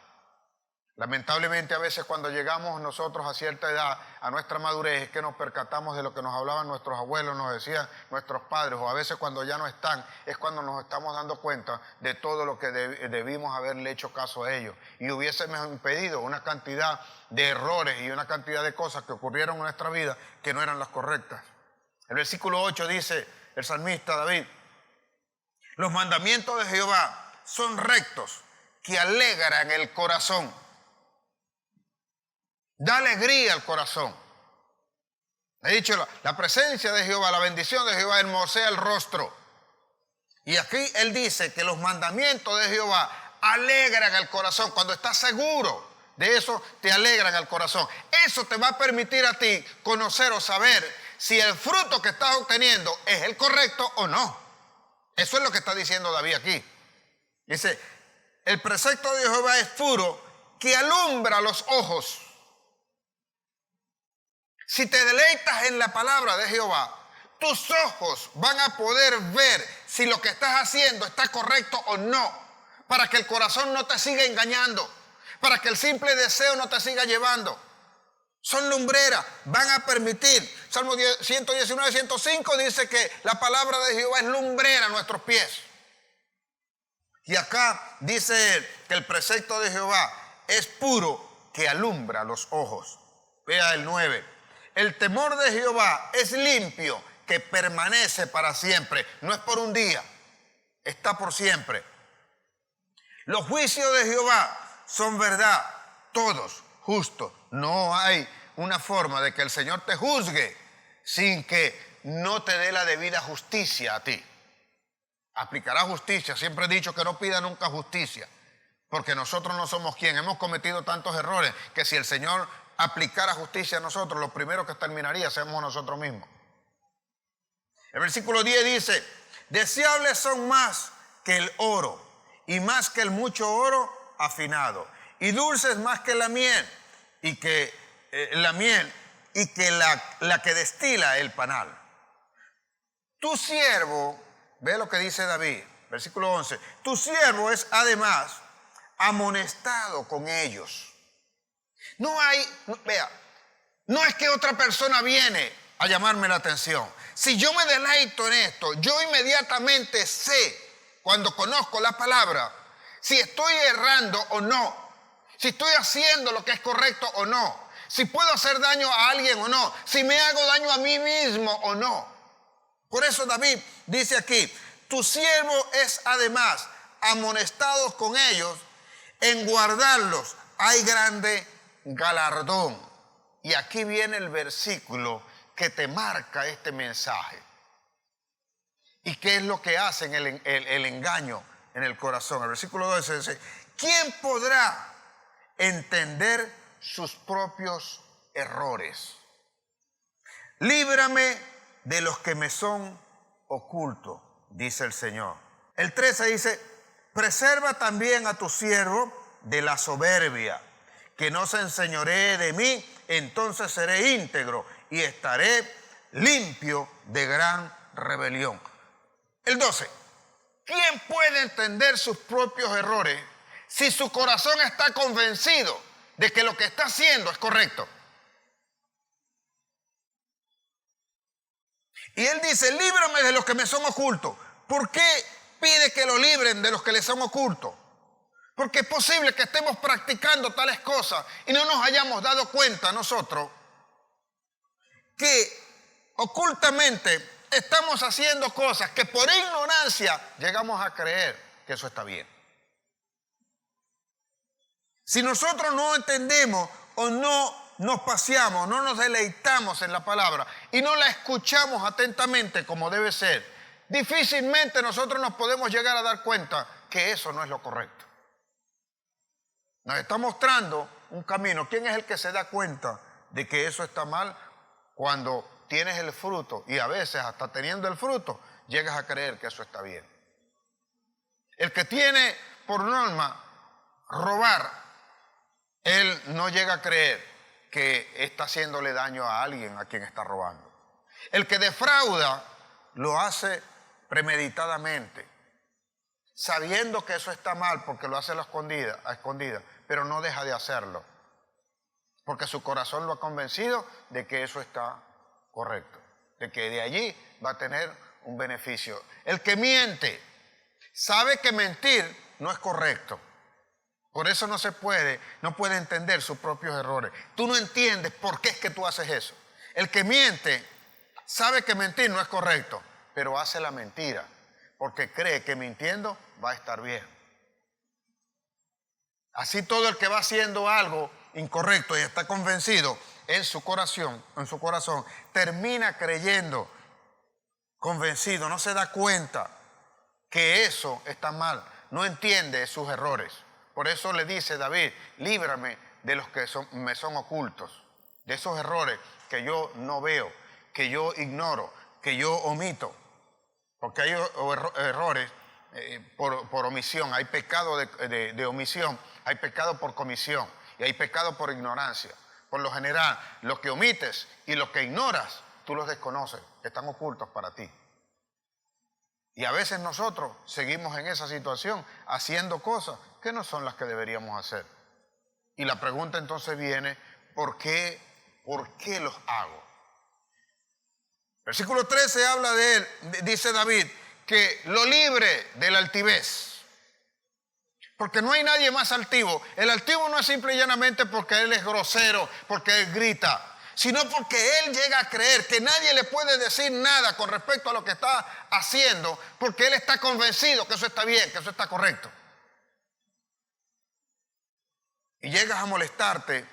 Lamentablemente a veces cuando llegamos nosotros a cierta edad, a nuestra madurez, es que nos percatamos de lo que nos hablaban nuestros abuelos, nos decían nuestros padres, o a veces cuando ya no están, es cuando nos estamos dando cuenta de todo lo que debimos haberle hecho caso a ellos. Y hubiésemos impedido una cantidad de errores y una cantidad de cosas que ocurrieron en nuestra vida que no eran las correctas. El versículo 8 dice el salmista David: los mandamientos de Jehová son rectos, que alegran el corazón. Da alegría al corazón. He dicho, la presencia de Jehová, la bendición de Jehová hermosea el rostro. Y aquí él dice que los mandamientos de Jehová alegran el corazón. Cuando estás seguro de eso, te alegran el corazón. Eso te va a permitir a ti conocer o saber si el fruto que estás obteniendo es el correcto o no. Eso es lo que está diciendo David aquí. Dice, el precepto de Jehová es puro, que alumbra los ojos. Si te deleitas en la palabra de Jehová, tus ojos van a poder ver si lo que estás haciendo está correcto o no, para que el corazón no te siga engañando, para que el simple deseo no te siga llevando. Son lumbreras, van a permitir. Salmo 119, 105 dice que la palabra de Jehová es lumbrera a nuestros pies. Y acá dice que el precepto de Jehová es puro, que alumbra los ojos. Vea el 9. El temor de Jehová es limpio, que permanece para siempre. No es por un día, está por siempre. Los juicios de Jehová son verdad, todos justos. No hay una forma de que el Señor te juzgue sin que no te dé la debida justicia a ti. Aplicará justicia. Siempre he dicho que no pida nunca justicia, porque nosotros no somos quien. Hemos cometido tantos errores que si el Señor aplicara justicia a nosotros, lo primero que terminaría seamos nosotros mismos. El versículo 10 dice: deseables son más que el oro, y más que el mucho oro afinado, y dulces más que la miel, y que la que destila el panal. Tu siervo, ve lo que dice David, versículo 11, tu siervo es además amonestado con ellos. No es que otra persona viene a llamarme la atención. Si yo me deleito en esto, yo inmediatamente sé, cuando conozco la palabra, si estoy errando o no, si estoy haciendo lo que es correcto o no, si puedo hacer daño a alguien o no, si me hago daño a mí mismo o no. Por eso David dice aquí: tu siervo es además amonestado con ellos, en guardarlos hay grande galardón. Y aquí viene el versículo que te marca este mensaje. ¿Y qué es lo que hace el engaño en el corazón? El versículo 12 dice: ¿quién podrá entender sus propios errores? Líbrame de los que me son ocultos, dice el Señor. El 13 dice: preserva también a tu siervo de la soberbia, que no se enseñoree de mí, entonces seré íntegro y estaré limpio de gran rebelión. El 12. ¿Quién puede entender sus propios errores si su corazón está convencido de que lo que está haciendo es correcto? Y él dice: líbrame de los que me son ocultos. ¿Por qué pide que lo libren de los que le son ocultos? Porque es posible que estemos practicando tales cosas y no nos hayamos dado cuenta nosotros que ocultamente estamos haciendo cosas que por ignorancia llegamos a creer que eso está bien. Si nosotros no entendemos o no nos paseamos, no nos deleitamos en la palabra y no la escuchamos atentamente como debe ser, difícilmente nosotros nos podemos llegar a dar cuenta que eso no es lo correcto. Nos está mostrando un camino. ¿Quién es el que se da cuenta de que eso está mal? Cuando tienes el fruto, y a veces hasta teniendo el fruto llegas a creer que eso está bien. El que tiene por norma robar, él no llega a creer que está haciéndole daño a alguien a quien está robando. El que defrauda lo hace premeditadamente, sabiendo que eso está mal porque lo hace a escondida, pero no deja de hacerlo, porque su corazón lo ha convencido de que eso está correcto, de que de allí va a tener un beneficio. El que miente sabe que mentir no es correcto. Por eso no puede entender sus propios errores. Tú no entiendes por qué es que tú haces eso. El que miente sabe que mentir no es correcto, pero hace la mentira porque cree que mintiendo va a estar bien. Así todo el que va haciendo algo incorrecto y está convencido en su corazón, termina creyendo, convencido, no se da cuenta que eso está mal, no entiende sus errores. Por eso le dice David: líbrame de los que me son ocultos, de esos errores que yo no veo, que yo ignoro, que yo omito. Porque hay errores por omisión, hay pecado de omisión, hay pecado por comisión y hay pecado por ignorancia. Por lo general, lo que omites y lo que ignoras, tú los desconoces, están ocultos para ti. Y a veces nosotros seguimos en esa situación haciendo cosas que no son las que deberíamos hacer. Y la pregunta entonces viene, ¿por qué los hago? Versículo 13 habla de él, dice David, que lo libre de la altivez. Porque no hay nadie más altivo. El altivo no es simple y llanamente porque él es grosero, porque él grita, sino porque él llega a creer que nadie le puede decir nada con respecto a lo que está haciendo, porque él está convencido que eso está bien, que eso está correcto. Y llegas a molestarte,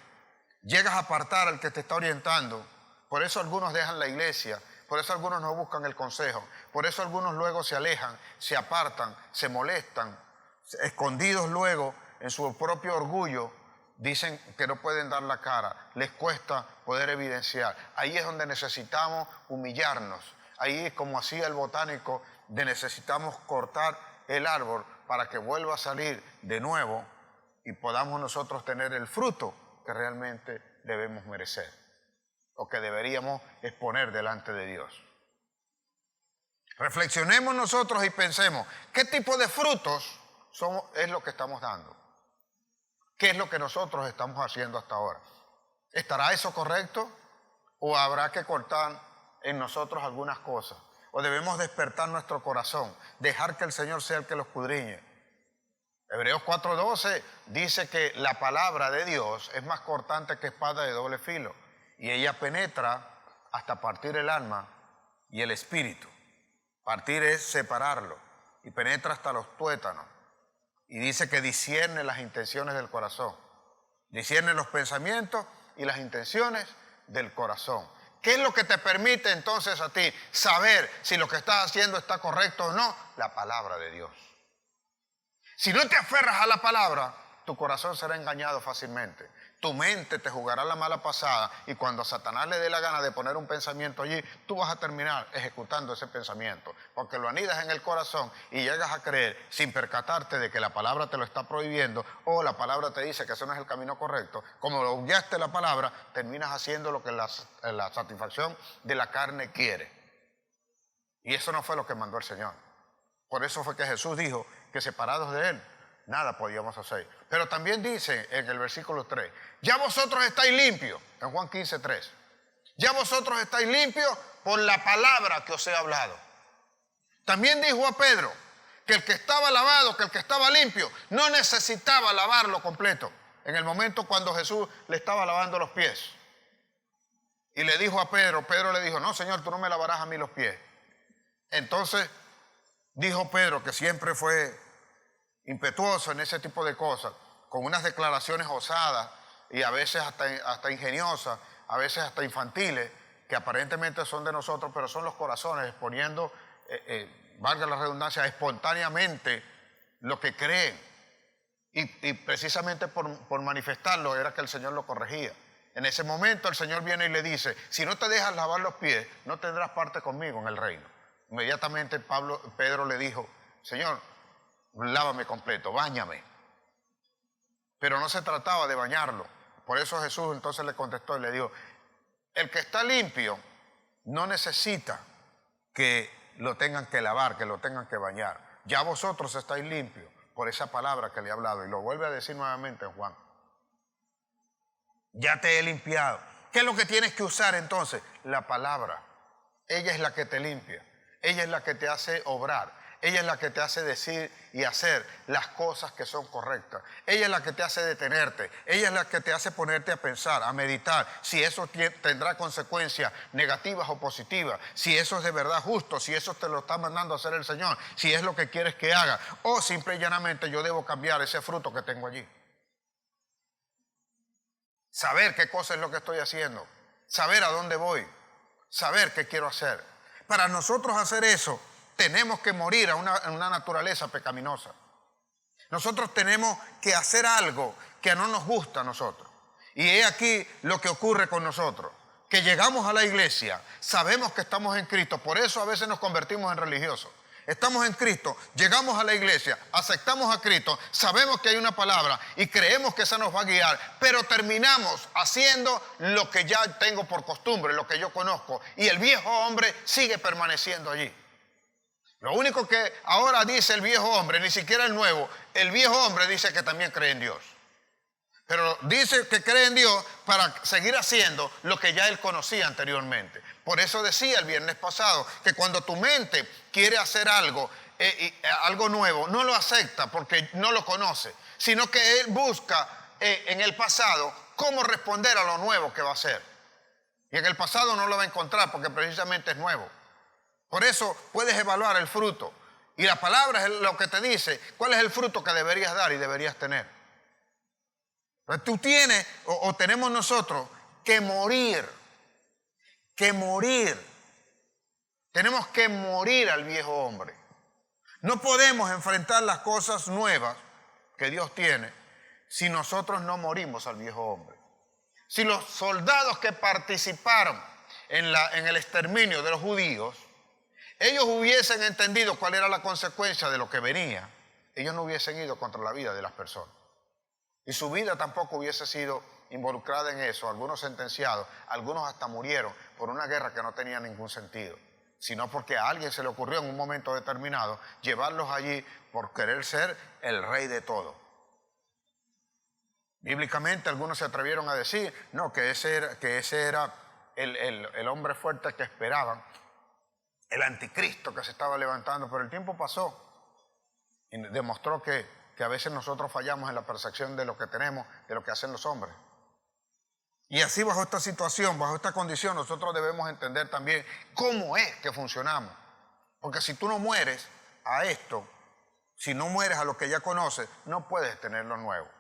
llegas a apartar al que te está orientando. Por eso algunos dejan la iglesia, por eso algunos no buscan el consejo, por eso algunos luego se alejan, se apartan, se molestan, escondidos luego en su propio orgullo, dicen que no pueden dar la cara, les cuesta poder evidenciar. Ahí es donde necesitamos humillarnos, ahí es como hacía el botánico, de necesitamos cortar el árbol para que vuelva a salir de nuevo y podamos nosotros tener el fruto que realmente debemos merecer o que deberíamos exponer delante de Dios. Reflexionemos nosotros y pensemos, ¿qué tipo de frutos es lo que estamos dando? ¿Qué es lo que nosotros estamos haciendo hasta ahora? ¿Estará eso correcto? ¿O habrá que cortar en nosotros algunas cosas? ¿O debemos despertar nuestro corazón, dejar que el Señor sea el que lo escudriñe? Hebreos 4:12 dice que la palabra de Dios es más cortante que espada de doble filo y ella penetra hasta partir el alma y el espíritu. Partir es separarlo y penetra hasta los tuétanos. Y dice que discierne las intenciones del corazón. Discierne los pensamientos y las intenciones del corazón. ¿Qué es lo que te permite entonces a ti saber si lo que estás haciendo está correcto o no? La palabra de Dios. Si no te aferras a la palabra, tu corazón será engañado fácilmente. Tu mente te jugará la mala pasada y cuando a Satanás le dé la gana de poner un pensamiento allí, tú vas a terminar ejecutando ese pensamiento, porque lo anidas en el corazón y llegas a creer sin percatarte de que la palabra te lo está prohibiendo o la palabra te dice que eso no es el camino correcto. Como lo obviaste la palabra, terminas haciendo lo que la satisfacción de la carne quiere. Y eso no fue lo que mandó el Señor. Por eso fue que Jesús dijo que separados de Él, nada podíamos hacer. Pero también dice en el versículo 3, ya vosotros estáis limpios, en Juan 15:3, ya vosotros estáis limpios por la palabra que os he hablado. También dijo a Pedro que el que estaba lavado, que el que estaba limpio, no necesitaba lavarlo completo. En el momento cuando Jesús le estaba lavando los pies. Y le dijo a Pedro, Pedro le dijo, no Señor, tú no me lavarás a mí los pies. Entonces dijo Pedro, que siempre fue impetuoso en ese tipo de cosas, con unas declaraciones osadas y a veces hasta ingeniosas, a veces hasta infantiles, que aparentemente son de nosotros, pero son los corazones exponiendo, valga la redundancia, espontáneamente lo que creen. Y precisamente por manifestarlo era que el Señor lo corregía. En ese momento el Señor viene y le dice, si no te dejas lavar los pies, no tendrás parte conmigo en el reino. Inmediatamente Pedro le dijo, Señor, lávame completo, báñame. Pero no se trataba de bañarlo. Por eso Jesús entonces le contestó y le dijo, el que está limpio no necesita que lo tengan que lavar, que lo tengan que bañar. Ya vosotros estáis limpios por esa palabra que le he hablado. Y lo vuelve a decir nuevamente en Juan. Ya te he limpiado. ¿Qué es lo que tienes que usar entonces? La palabra. Ella es la que te limpia. Ella es la que te hace obrar. Ella es la que te hace decir y hacer las cosas que son correctas. Ella es la que te hace detenerte. Ella es la que te hace ponerte a pensar, a meditar, si eso tendrá consecuencias negativas o positivas, si eso es de verdad justo, si eso te lo está mandando a hacer el Señor, si es lo que quieres que haga, o simple y llanamente yo debo cambiar ese fruto que tengo allí. Saber qué cosa es lo que estoy haciendo, saber a dónde voy, saber qué quiero hacer. Para nosotros hacer eso, tenemos que morir a una naturaleza pecaminosa. Nosotros tenemos que hacer algo que no nos gusta a nosotros. Y he aquí lo que ocurre con nosotros. Que llegamos a la iglesia, sabemos que estamos en Cristo, por eso a veces nos convertimos en religiosos. Estamos en Cristo, llegamos a la iglesia, aceptamos a Cristo, sabemos que hay una palabra y creemos que esa nos va a guiar, pero terminamos haciendo lo que ya tengo por costumbre, lo que yo conozco, y el viejo hombre sigue permaneciendo allí. Lo único que ahora dice el viejo hombre, ni siquiera el nuevo, el viejo hombre dice que también cree en Dios. Pero dice que cree en Dios para seguir haciendo lo que ya él conocía anteriormente. Por eso decía el viernes pasado que cuando tu mente quiere hacer algo nuevo, no lo acepta porque no lo conoce, sino que él busca en el pasado cómo responder a lo nuevo que va a hacer. Y en el pasado no lo va a encontrar porque precisamente es nuevo. Por eso puedes evaluar el fruto. Y la palabra es lo que te dice cuál es el fruto que deberías dar y deberías tener. Entonces tú tienes o tenemos nosotros que morir. Tenemos que morir al viejo hombre. No podemos enfrentar las cosas nuevas que Dios tiene si nosotros no morimos al viejo hombre. Si los soldados que participaron en el exterminio de los judíos, ellos hubiesen entendido cuál era la consecuencia de lo que venía, ellos no hubiesen ido contra la vida de las personas. Y su vida tampoco hubiese sido involucrada en eso, algunos sentenciados, algunos hasta murieron por una guerra que no tenía ningún sentido, sino porque a alguien se le ocurrió en un momento determinado llevarlos allí por querer ser el rey de todo. Bíblicamente algunos se atrevieron a decir, no, que ese era el hombre fuerte que esperaban, el anticristo que se estaba levantando, pero el tiempo pasó y demostró que a veces nosotros fallamos en la percepción de lo que tenemos, de lo que hacen los hombres. Y así bajo esta situación, bajo esta condición, nosotros debemos entender también cómo es que funcionamos. Porque si tú no mueres a esto, si no mueres a lo que ya conoces, no puedes tener lo nuevo.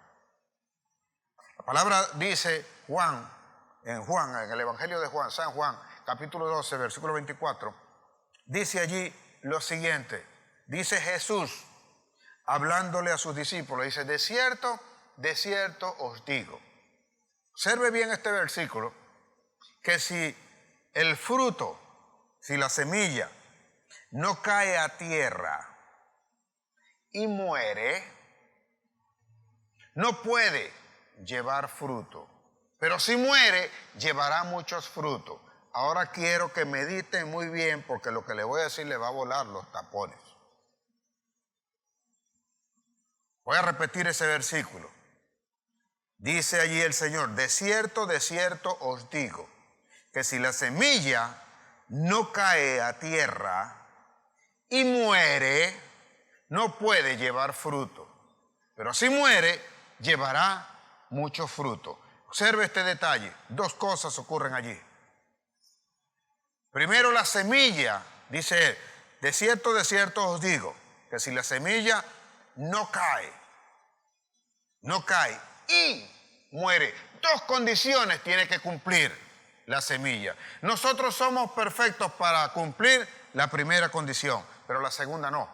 La palabra dice en el Evangelio de Juan, San Juan, capítulo 12, versículo 24, dice allí lo siguiente, dice Jesús, hablándole a sus discípulos, dice, de cierto os digo. Observe bien este versículo, que si el fruto, si la semilla no cae a tierra y muere, no puede llevar fruto. Pero si muere, llevará muchos frutos. Ahora quiero que mediten muy bien porque lo que le voy a decir le va a volar los tapones. Voy a repetir ese versículo. Dice allí el Señor, de cierto os digo, que si la semilla no cae a tierra y muere, no puede llevar fruto. Pero si muere, llevará mucho fruto. Observe este detalle, dos cosas ocurren allí. Primero la semilla, dice él, de cierto os digo, que si la semilla no cae y muere. Dos condiciones tiene que cumplir la semilla. Nosotros somos perfectos para cumplir la primera condición, pero la segunda no.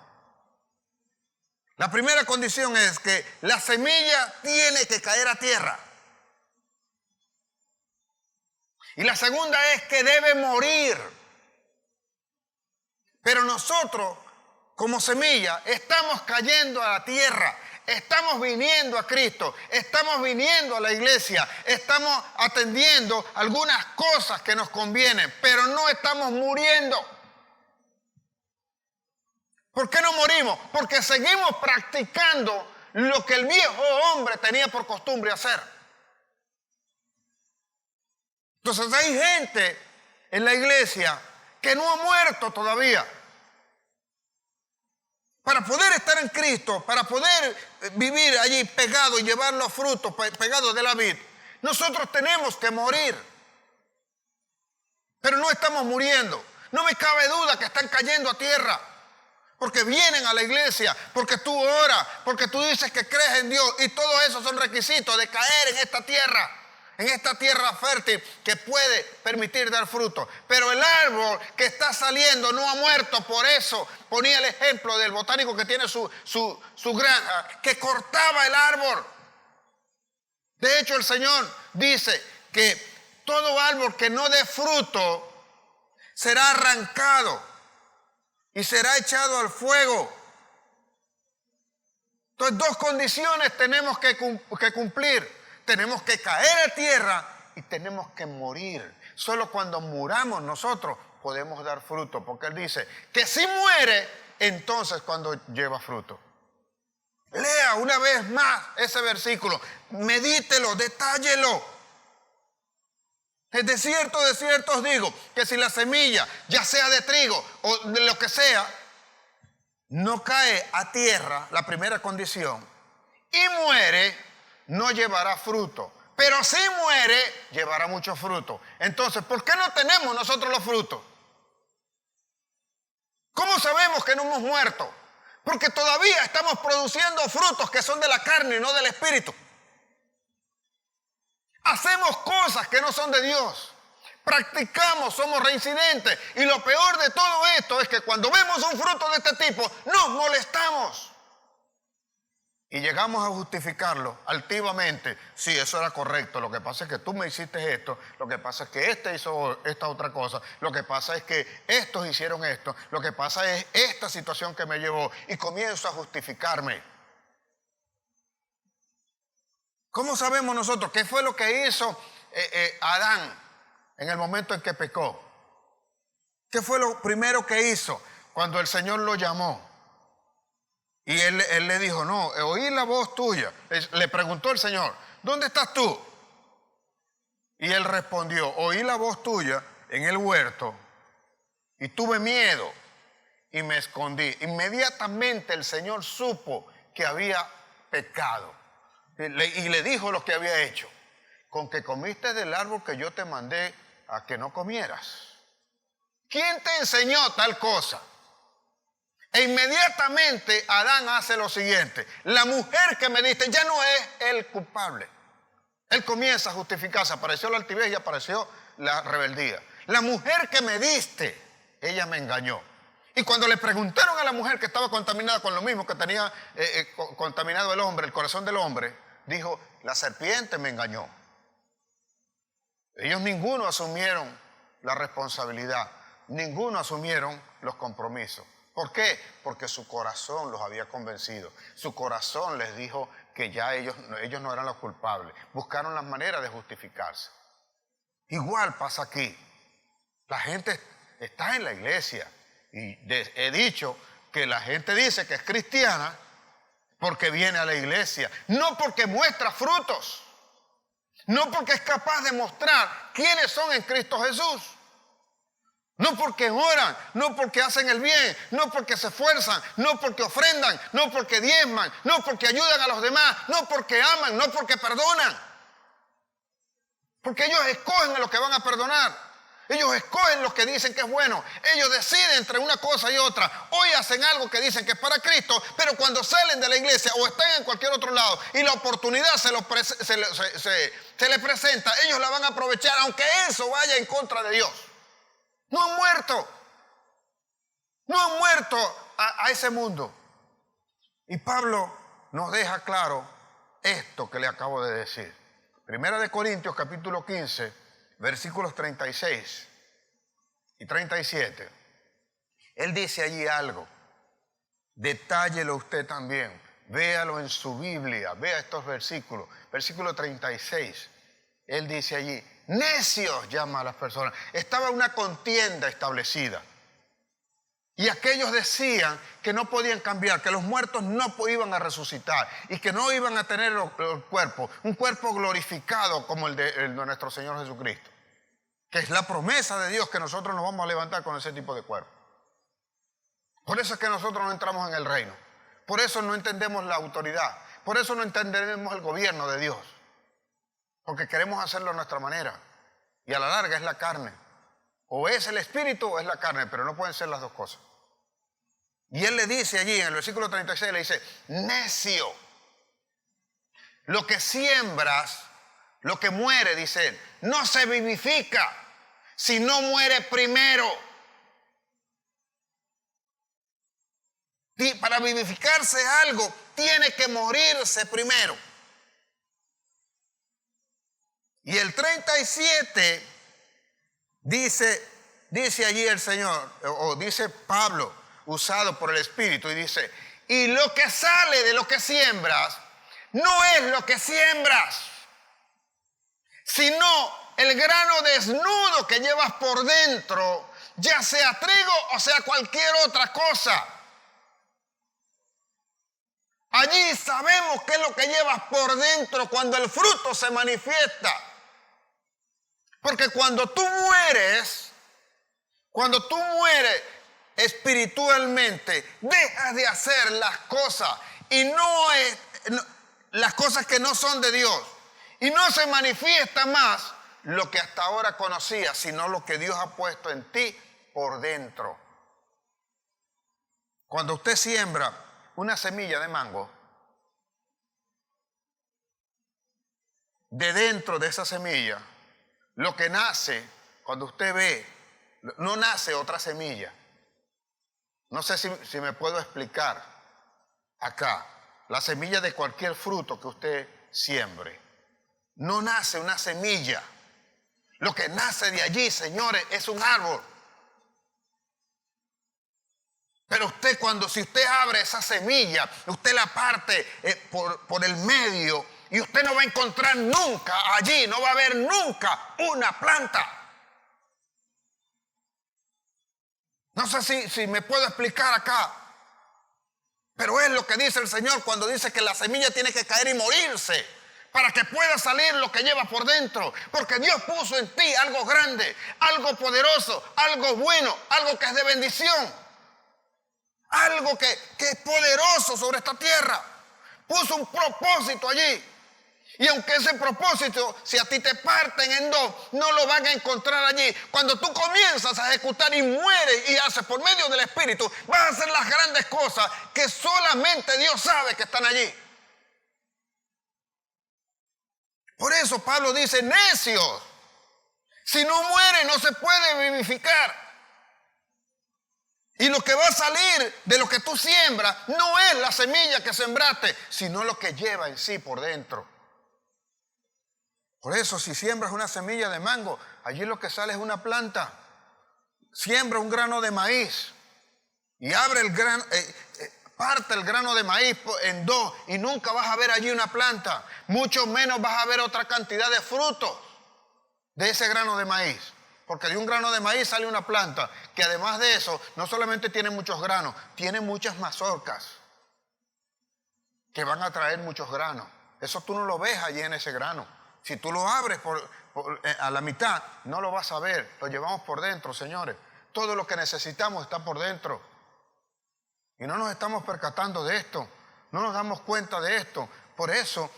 La primera condición es que la semilla tiene que caer a tierra. Y la segunda es que debe morir. Pero nosotros, como semilla, estamos cayendo a la tierra. Estamos viniendo a Cristo, estamos viniendo a la iglesia, estamos atendiendo algunas cosas que nos convienen, pero no estamos muriendo. ¿Por qué no morimos? Porque seguimos practicando lo que el viejo hombre tenía por costumbre hacer. Entonces hay gente en la iglesia que no ha muerto todavía. Para poder estar en Cristo, para poder vivir allí pegado y llevar los frutos pegados de la vid, nosotros tenemos que morir. Pero no estamos muriendo. No me cabe duda que están cayendo a tierra. Porque vienen a la iglesia, porque tú oras, porque tú dices que crees en Dios. Y todo eso son requisitos de caer en esta tierra fértil que puede permitir dar fruto. Pero el árbol que está saliendo no ha muerto. Por eso ponía el ejemplo del botánico que tiene su granja, que cortaba el árbol. De hecho, el Señor dice que todo árbol que no dé fruto será arrancado y será echado al fuego. Entonces, dos condiciones tenemos que cumplir. Tenemos que caer a tierra y tenemos que morir. Solo cuando muramos nosotros podemos dar fruto, porque Él dice que si muere, entonces cuando lleva fruto. Lea una vez más ese versículo, medítelo, detállelo. De cierto os digo que si la semilla, ya sea de trigo o de lo que sea, no cae a tierra, la primera condición, y muere, no llevará fruto. Pero si muere, llevará mucho fruto. Entonces, ¿por qué no tenemos nosotros los frutos? ¿Cómo sabemos que no hemos muerto? Porque todavía estamos produciendo frutos que son de la carne y no del espíritu. Hacemos cosas que no son de Dios. Practicamos, somos reincidentes. Y lo peor de todo esto es que cuando vemos un fruto de este tipo, nos molestamos. Y llegamos a justificarlo altivamente. Sí, eso era correcto. Lo que pasa es que tú me hiciste esto. Lo que pasa es que este hizo esta otra cosa. Lo que pasa es que estos hicieron esto. Lo que pasa es esta situación que me llevó. Y comienzo a justificarme. ¿Cómo sabemos nosotros qué fue lo que hizo Adán en el momento en que pecó? ¿Qué fue lo primero que hizo cuando el Señor lo llamó? Y él le dijo, no, oí la voz tuya. Le preguntó el Señor, ¿dónde estás tú? Y él respondió, oí la voz tuya en el huerto y tuve miedo y me escondí. Inmediatamente el Señor supo que había pecado y le dijo lo que había hecho. Con que comiste del árbol que yo te mandé a que no comieras. ¿Quién te enseñó tal cosa? E inmediatamente Adán hace lo siguiente. La mujer que me diste ya no es el culpable. Él comienza a justificarse. Apareció la altivez y apareció la rebeldía. La mujer que me diste, ella me engañó. Y cuando le preguntaron a la mujer que estaba contaminada con lo mismo que tenía contaminado el hombre, el corazón del hombre, dijo, la serpiente me engañó. Ellos ninguno asumieron la responsabilidad. Ninguno asumieron los compromisos. ¿Por qué? Porque su corazón los había convencido. Su corazón les dijo que ya ellos no eran los culpables. Buscaron las maneras de justificarse. Igual pasa aquí. La gente está en la iglesia. Y he dicho que la gente dice que es cristiana porque viene a la iglesia. No porque muestra frutos. No porque es capaz de mostrar quiénes son en Cristo Jesús. No porque oran, no porque hacen el bien, no porque se esfuerzan, no porque ofrendan, no porque diezman, no porque ayudan a los demás, no porque aman, no porque perdonan. Porque ellos escogen a los que van a perdonar. Ellos escogen los que dicen que es bueno. Ellos deciden entre una cosa y otra. Hoy hacen algo que dicen que es para Cristo, pero cuando salen de la iglesia o están en cualquier otro lado y la oportunidad se les presenta, ellos la van a aprovechar, aunque eso vaya en contra de Dios. No han muerto. No han muerto a ese mundo. Y Pablo nos deja claro esto que le acabo de decir. Primera de Corintios capítulo 15, versículos 36 y 37. Él dice allí algo. Detállelo usted también. Véalo en su Biblia. Vea estos versículos. Versículo 36. Él dice allí, necios llama a las personas. Estaba una contienda establecida. Y aquellos decían que no podían cambiar, que los muertos no iban a resucitar y que no iban a tener el cuerpo, un cuerpo glorificado como el de nuestro Señor Jesucristo. Que es la promesa de Dios que nosotros nos vamos a levantar con ese tipo de cuerpo. Por eso es que nosotros no entramos en el reino. Por eso no entendemos la autoridad. Por eso no entendemos el gobierno de Dios. Porque queremos hacerlo a nuestra manera. Y a la larga es la carne. O es el espíritu o es la carne, pero no pueden ser las dos cosas. Y él le dice allí en el versículo 36, le dice, necio, lo que siembras, lo que muere, dice él, no se vivifica si no muere primero. Y para vivificarse algo, tiene que morirse primero. Y el 37 dice allí el Señor, o dice Pablo, usado por el Espíritu y dice, y lo que sale de lo que siembras no es lo que siembras, sino el grano desnudo que llevas por dentro, ya sea trigo o sea cualquier otra cosa. Allí sabemos qué es lo que llevas por dentro cuando el fruto se manifiesta. Porque cuando tú mueres espiritualmente, dejas de hacer las cosas las cosas que no son de Dios. Y no se manifiesta más lo que hasta ahora conocías, sino lo que Dios ha puesto en ti por dentro. Cuando usted siembra una semilla de mango, de dentro de esa semilla, lo que nace, cuando usted ve, no nace otra semilla. No sé si me puedo explicar acá. La semilla de cualquier fruto que usted siembre, no nace una semilla. Lo que nace de allí, señores, es un árbol. Pero si usted abre esa semilla, usted la parte por el medio, y usted no va a encontrar nunca allí, no va a haber nunca una planta. No sé si me puedo explicar acá. Pero es lo que dice el Señor cuando dice que la semilla tiene que caer y morirse para que pueda salir lo que lleva por dentro. Porque Dios puso en ti algo grande, algo poderoso, algo bueno, algo que es de bendición. Algo que es poderoso sobre esta tierra. Puso un propósito allí. Y aunque ese propósito, si a ti te parten en dos, no lo van a encontrar allí. Cuando tú comienzas a ejecutar y mueres y haces por medio del Espíritu, vas a hacer las grandes cosas que solamente Dios sabe que están allí. Por eso Pablo dice, necios, si no muere no se puede vivificar. Y lo que va a salir de lo que tú siembras no es la semilla que sembraste, sino lo que lleva en sí por dentro. Por eso, si siembras una semilla de mango, allí lo que sale es una planta. Siembra un grano de maíz y abre el grano, parte el grano de maíz en dos y nunca vas a ver allí una planta. Mucho menos vas a ver otra cantidad de frutos de ese grano de maíz. Porque de un grano de maíz sale una planta que además de eso, no solamente tiene muchos granos, tiene muchas mazorcas que van a traer muchos granos. Eso tú no lo ves allí en ese grano. Si tú lo abres a la mitad, no lo vas a ver. Lo llevamos por dentro, señores. Todo lo que necesitamos está por dentro. Y no nos estamos percatando de esto. No nos damos cuenta de esto. Por eso,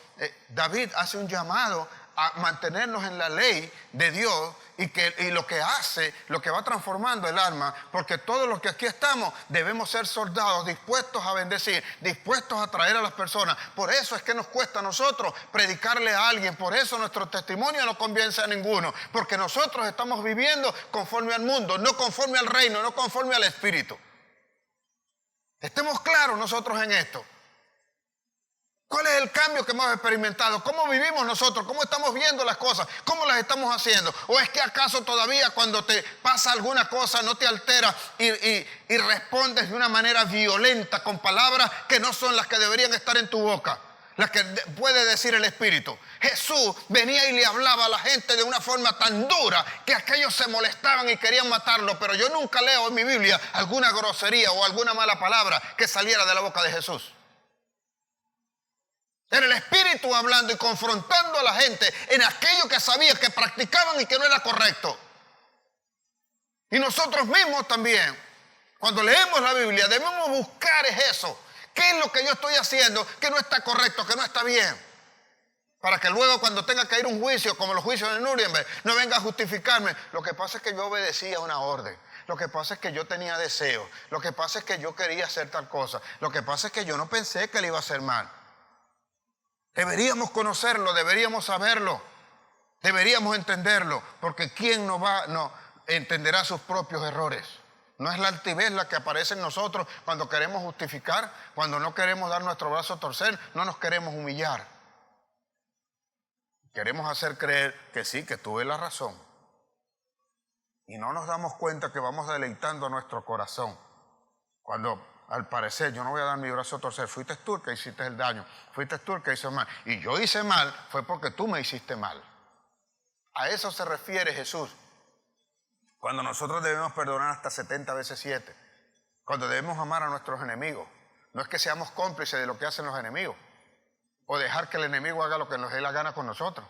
David hace un llamado a mantenernos en la ley de Dios y lo que hace, lo que va transformando el alma, porque todos los que aquí estamos debemos ser soldados dispuestos a bendecir, dispuestos a traer a las personas. Por eso es que nos cuesta a nosotros predicarle a alguien, por eso nuestro testimonio no convence a ninguno, porque nosotros estamos viviendo conforme al mundo, no conforme al reino, no conforme al Espíritu. Estemos claros nosotros en esto. ¿Cuál es el cambio que hemos experimentado? ¿Cómo vivimos nosotros? ¿Cómo estamos viendo las cosas? ¿Cómo las estamos haciendo? ¿O es que acaso todavía cuando te pasa alguna cosa no te altera y respondes de una manera violenta con palabras que no son las que deberían estar en tu boca? Las que puede decir el Espíritu. Jesús venía y le hablaba a la gente de una forma tan dura que aquellos se molestaban y querían matarlo. Pero yo nunca leo en mi Biblia alguna grosería o alguna mala palabra que saliera de la boca de Jesús. Era el Espíritu hablando y confrontando a la gente en aquello que sabía que practicaban y que no era correcto. Y nosotros mismos también, cuando leemos la Biblia, debemos buscar eso. ¿Qué es lo que yo estoy haciendo que no está correcto, que no está bien? Para que luego cuando tenga que ir a un juicio, como los juicios de Nuremberg, no venga a justificarme. Lo que pasa es que yo obedecía una orden. Lo que pasa es que yo tenía deseos. Lo que pasa es que yo quería hacer tal cosa. Lo que pasa es que yo no pensé que le iba a hacer mal. Deberíamos conocerlo, deberíamos saberlo, deberíamos entenderlo, porque ¿quién no entenderá sus propios errores? No es la altivez la que aparece en nosotros cuando queremos justificar, cuando no queremos dar nuestro brazo a torcer, no nos queremos humillar. Queremos hacer creer que sí, que tuve la razón. Y no nos damos cuenta que vamos deleitando a nuestro corazón Cuando al parecer yo no voy a dar mi brazo a torcer, fuiste tú el que hiciste el daño, fuiste tú el que hizo mal. Y yo hice mal fue porque tú me hiciste mal. A eso se refiere Jesús. Cuando nosotros debemos perdonar hasta 70 veces 7. Cuando debemos amar a nuestros enemigos. No es que seamos cómplices de lo que hacen los enemigos. O dejar que el enemigo haga lo que nos dé la gana con nosotros.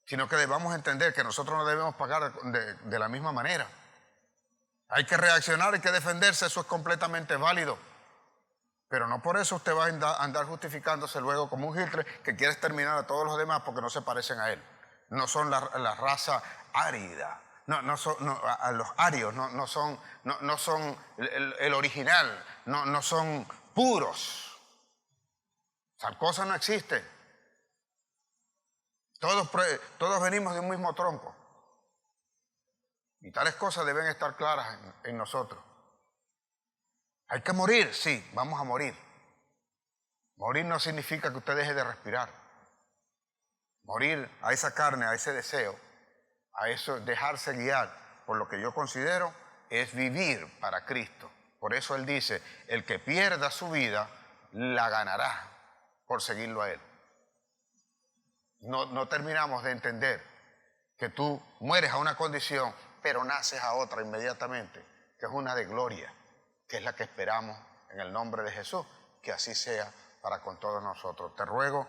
Sino que debamos entender que nosotros no debemos pagar de la misma manera. Hay que reaccionar, hay que defenderse, eso es completamente válido. Pero no por eso usted va a andar justificándose luego como un Hitler que quiere exterminar a todos los demás porque no se parecen a él. No son la raza árida. No son, a los arios no son el original, no son puros. Tal cosa no existe. Todos venimos de un mismo tronco. Y tales cosas deben estar claras en nosotros. ¿Hay que morir? Sí, vamos a morir. Morir no significa que usted deje de respirar. Morir a esa carne, a ese deseo, a eso, dejarse guiar por lo que yo considero es vivir para Cristo. Por eso Él dice, el que pierda su vida, la ganará por seguirlo a Él. No terminamos de entender que tú mueres a una condición, pero naces a otra inmediatamente, que es una de gloria, que es la que esperamos en el nombre de Jesús, que así sea para con todos nosotros. Te ruego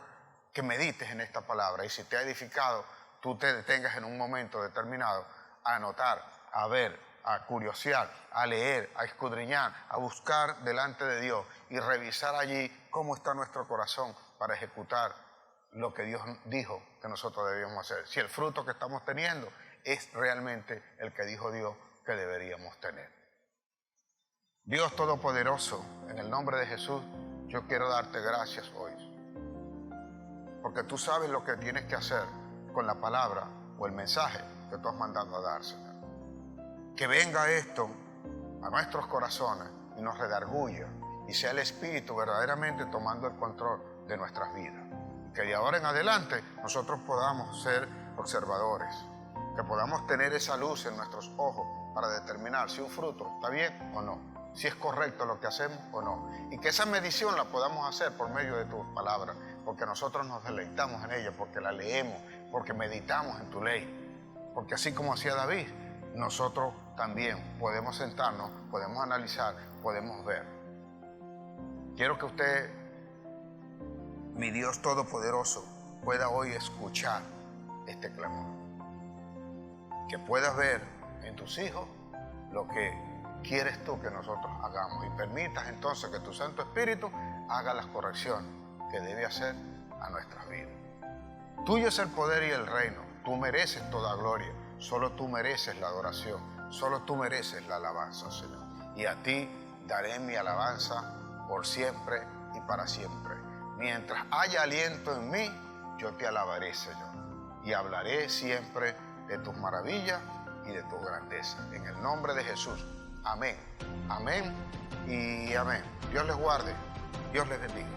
que medites en esta palabra y si te ha edificado, tú te detengas en un momento determinado a anotar, a ver, a curiosear, a leer, a escudriñar, a buscar delante de Dios y revisar allí cómo está nuestro corazón para ejecutar lo que Dios dijo que nosotros debíamos hacer. Si el fruto que estamos teniendo es realmente el que dijo Dios que deberíamos tener. Dios Todopoderoso, en el nombre de Jesús, yo quiero darte gracias hoy. Porque tú sabes lo que tienes que hacer con la palabra o el mensaje que tú has mandado a dar, Señor. Que venga esto a nuestros corazones y nos redarguya y sea el Espíritu verdaderamente tomando el control de nuestras vidas. Que de ahora en adelante nosotros podamos ser observadores, que podamos tener esa luz en nuestros ojos para determinar si un fruto está bien o no, si es correcto lo que hacemos o no. Y que esa medición la podamos hacer por medio de tus palabras, porque nosotros nos deleitamos en ella, porque la leemos, porque meditamos en tu ley. Porque así como hacía David, nosotros también podemos sentarnos, podemos analizar, podemos ver. Quiero que usted, mi Dios Todopoderoso, pueda hoy escuchar este clamor. Que puedas ver en tus hijos lo que quieres tú que nosotros hagamos y permitas entonces que tu Santo Espíritu haga las correcciones que debe hacer a nuestras vidas. Tuyo es el poder y el reino. Tú mereces toda gloria. Solo tú mereces la adoración. Solo tú mereces la alabanza, Señor. Y a ti daré mi alabanza por siempre y para siempre. Mientras haya aliento en mí, yo te alabaré, Señor. Y hablaré siempre de tus maravillas y de tu grandeza. En el nombre de Jesús. Amén. Amén y amén. Dios les guarde. Dios les bendiga.